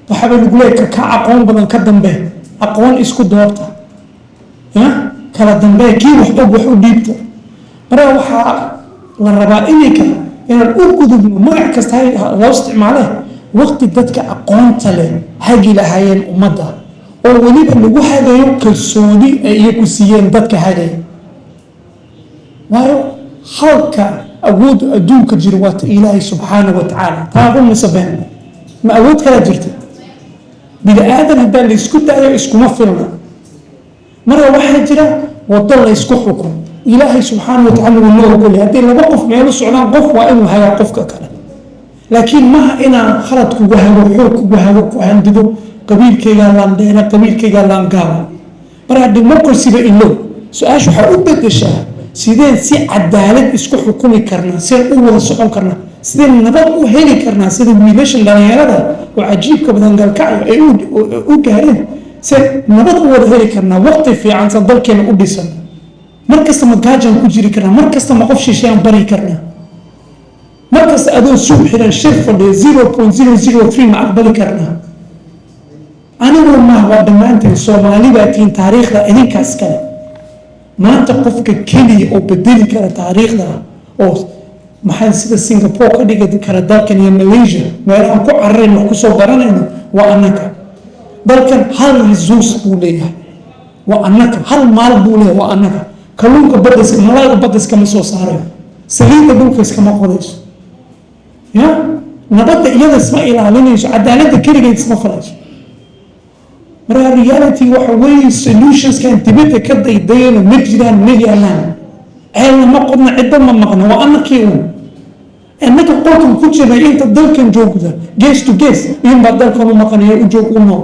waxaaba lagu leeyahay ka aqoon badan ka dambe aqoon isku doorta kala dambe kii wax og wax u dhiibta marka waxaa la rabaa inaan u gudubno magac kasta loo isticmaale waqti dadka aqoonta leh hagi lahaayeen ummadda oo weliba lagu hagayo kalsooni ay iyagu siiyeen dadka hagaya waayo halka awood adduunka jiro waa ta ilaahay subxaanahu wa tacaala taa run masabeen ma awood kala jirta bini aadan haddaan la isku dayo iskuma filna marka waxaa jira wado la isku xukum ilaahay subxaanahu wa tacaala wuu noo ogolyahay haddii laba qof meel u socdaan qof waa inuu hagaa qofka kale laakiin maha inaan khalad kugu hago xoog kugu hago ku handido qabiilkaygaa laan dheera qabiilkaygaa laan gaaba marka democracyga ilow su-aasha waxaa u bedeshaa sideen si cadaalad isku xukumi karnaa sideen u wada socon karnaa sideen nabad u heli karnaa sida wiilashan dhalinyarada oo cajiibka badan galkacyo ay u gaareen sideen nabad u wada heli karnaa waqti fiican sa dalkeena u dhisan markasta ma gaajaan ku jiri karnaa markasta ma qof shisheeyaan bari karnaa markasta adoo suuq xiran shir fadhiya 0.003 ma aqbali karnaa anigoo maaha waa dhammaanteen soomaali baa tihiin taariikhda idinkaas kale maanta qofka keliya oo bedeli kara taariikhda oo maxaa sida singapore ka dhigi kara dalkan iyo malaysia meelahaan ku cararayno wax kusoo baranayno waa annaka dalkan hal resource buu leeyahay waa annaka hal maal buu leeyahay waa annaka kalluunka badda malaayga badda iskama soo saarayo saliidda dhulka iskama qodayso ya nabadda iyada isma ilaalinayso cadaaladda keligeed isma falayso marka reality waxa weeye solutionskan dibadda ka daydayana ma jiraan ma yaalaan ceelna ma qodna cidda ma maqna waa annakii uun innaka qolkan ku jirnay inta dalkan joogda gees to gees iyunbaa dalkan u maqanaya u joog u nool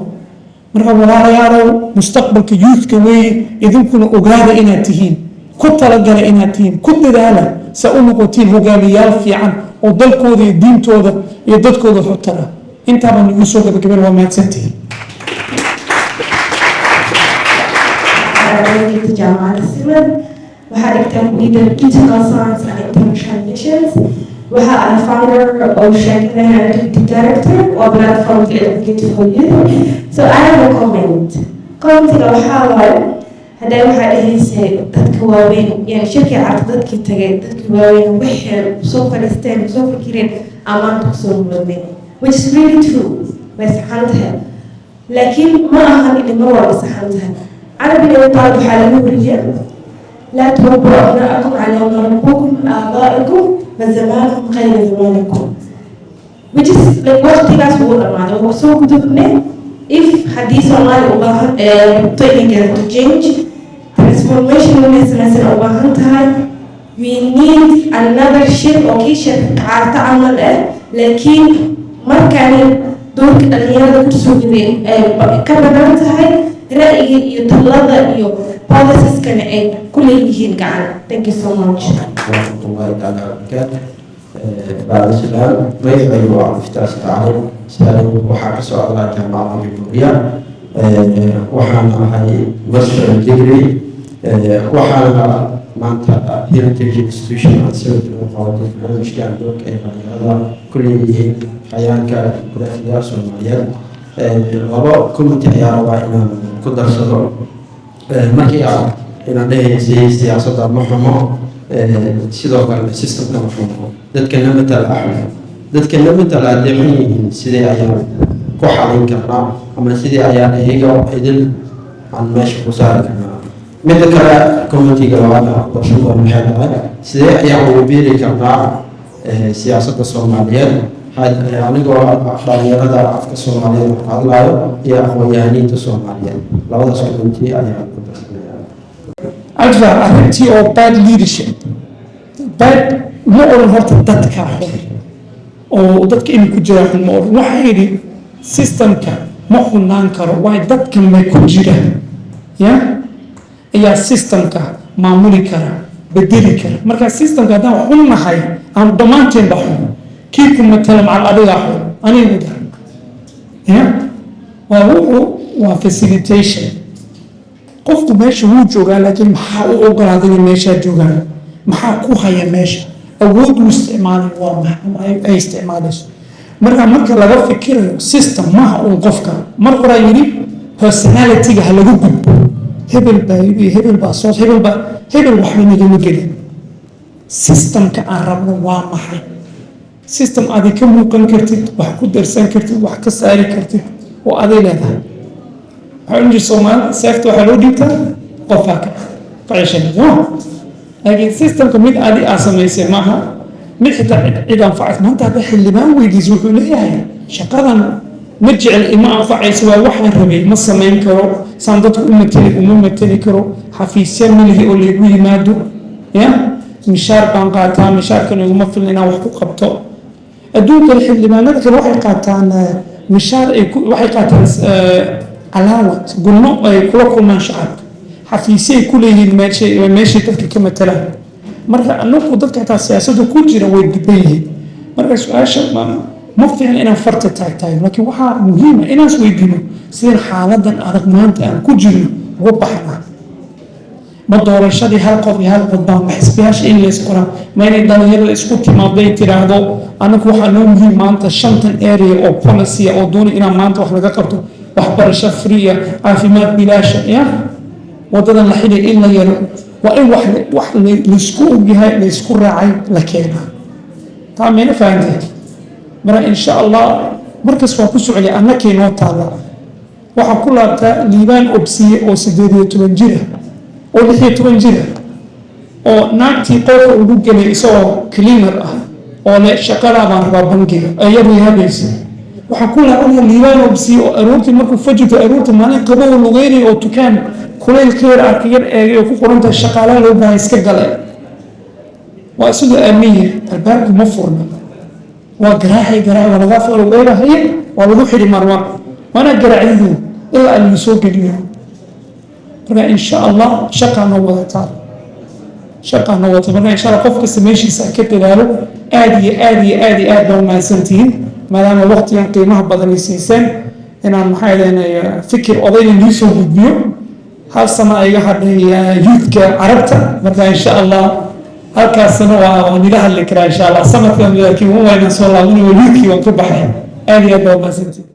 marka walaalayaalow mustaqbalka youthka weeye idinkuna ogaada inaad tihiin ku talagala inaad tihiin ku dadaala sa u noqotiin hogaamiyaal fiican oo dalkooda iyo diintooda iyo dadkooda xutara intaabaan igu soo gabagaben waa mahadsantihiin جامعة السمن وها اكتب leader political science and international relations وها أنا founder of Shankar Heritage Director or platform to educate for youth. So I have a comment. Comment لو حاول هذا وها إهسي تتكوّين يعني شركة عقدت كتير تتكوّين وحر سوف نستن سوف كيرين أمان تقصون مني which is really true بس حالتها لكن ما أهان اللي مرة بس حالتها أنا بني طالب حالة مبرية لا تربوا أبناءكم على ما ربوكم آبائكم فزمانكم غير زمانكم which is like what you guys want about it so good of me if حديث الله أباهن طيب to change transformation مثلا أباهن تاي we need another shift أو كي shift عارضة عمل لكن ما كان دور الرياضة كتسوقي كبرنا تاي رأيي يطلع iyo policies kan ay kulli yihiin gacan thank you so much ورحمة الله تعالى وبركاته بعد السلام ميغي وعفتاس تعالى سألوا وحاك سؤال جامعة الجمهورية وحانا هاي وصل الدجري وحانا مانتا heritage institution and civil المفاوضات المشكلة عندك هذا كل يهين حيانك كرافيا سوماليا لابا كومنتي ayaa rabaa inaan ku darsado markii aad inaan dhahaysay siyaasadda ma xumo sidoo kale systemka ma xumo dadkana matala axmed dadkana matala hadday xun yihiin sidee ayaan ku xalin karnaa ama sidee ayaan iyaga idin aan meesha ku saari karnaa midda kale communitiga labaada barshada maxay tahay sidee ayaan ugu biiri karnaa siyaasadda soomaaliyeed anigoo dhalinyarada afka soomaaliyeed ku hadlaayo iyo aqoon-yahaniinta soomaaliyeed labadaas community ayaan ku darsanaya adva arrintii oo bad leadership bad ma oran horta dadka xun oo dadka inay ku jiraan xun ma oran waxaa yidhi systemka ma xunaan karo waayo dadka may ku jiraan ya ayaa systemka maamuli kara bedeli kara marka systemka haddaan xun nahay aan dhammaanteenba xun kii ku matala macal adigaa xun anigu dar ya waa wuxuu waa facilitation qofku meesha wuu joogaa laakiin maxaa u ogolaaday inay meeshaa joogaan maxaa ku haya meesha awood uu isticmaalay waa maxay ay isticmaalayso marka laga fikirayo system maaha uun qofka mar horaa yidhi personalityga ha lagu gudbo hebel baa yidhi hebel baa soos hebel waxba nagama gelin systemka aan rabno waa maxay system adi ka muuqan kartid wax ku darsan kartid wax ka saari kartid oo aday leedahay waxaa jir soomaali seefta waxaa loo dhiibtaa qofaa ka ceshanaya laakiin systemka mid adi aa samaysay maaha mid xitaa cid anfacaysa maanta hadda xildhibaan weydiis wuxuu leeyahay shaqadan ma jecel ima anfacaysa waa waxaan rabay ma samayn karo saan dadku uma mateli karo xafiisya milihi oo laygu yimaado ya mishaar baan qaataa mishaarkan iguma filna inaan wax ku qabto adduunkan xildhibaanada kale waxay qaataan mishaar waxay qaataan alaawad gunno ay kula kulmaan shacabka xafiisay ku leeyihiin meeshay dadka ka matalaan marka anagu dadka xitaa siyaasadda ku jira way diban yihiin marka su-aasha ma fiican inaan farta taagtahay laakiin waxaa muhiima inaan isweydiino sideen xaaladan adag maanta aan ku jirno uga baxnaa ma doorashadii hal qof iyo hal qod baa ma xisbiyaasha in lays qoraa ma inay dhalinyarada isku timaaday tiraahdo anagu waxaa noo muhiim maanta shantan area oo policy oo doonay inaan maanta wax laga qabto waxbarasho freeya caafimaad bilaasha ya wadadan la xidhay in la yaro waa in wax laysku ogyahay laysku raacay la keenaa taa mayna fahantay marka insha allah markas waa ku socday annakay noo taalla waxaa ku laabtaa liibaan obsiye oo 18 jira oo 16 jira oo naagtii qolka ugu gelay isagoo cleaner ah oo le shaqadaa baan rabaa bangiga ayadii habaysa waxaa ku laabana liibaan obsiye oo aroortii markuu fajirto aroortii maalin qabo oo lugeynay oo tukaan kulaylkeeda arkayar eegay oo ku qorantahay shaqaalaha loo baahay iska gale waa sidoo aamiye albaabku ma furna waa garaaxay waa laga furo weerahaye waa lagu xidhi marmar waana garaacdidu ilaa lagu soo geliyo marka insha allah shaqaana wadataa marka insha allah qof kasta meeshiisa ka dadaalo aad iyo aad baa mahadsantihiin maadaama waqtigan qiimaha badan ay siiseen inaan maxaa leenahay fikir odayna nii soo gudbiyo hal sano iga hadhay youthka carabta marka insha allah halkaasna waa nila hadli karaa insha allah sanadkan laakiin waa inaan soo laabanayo youthkii waan ka baxay aad iyo aad baa mahadsantihiin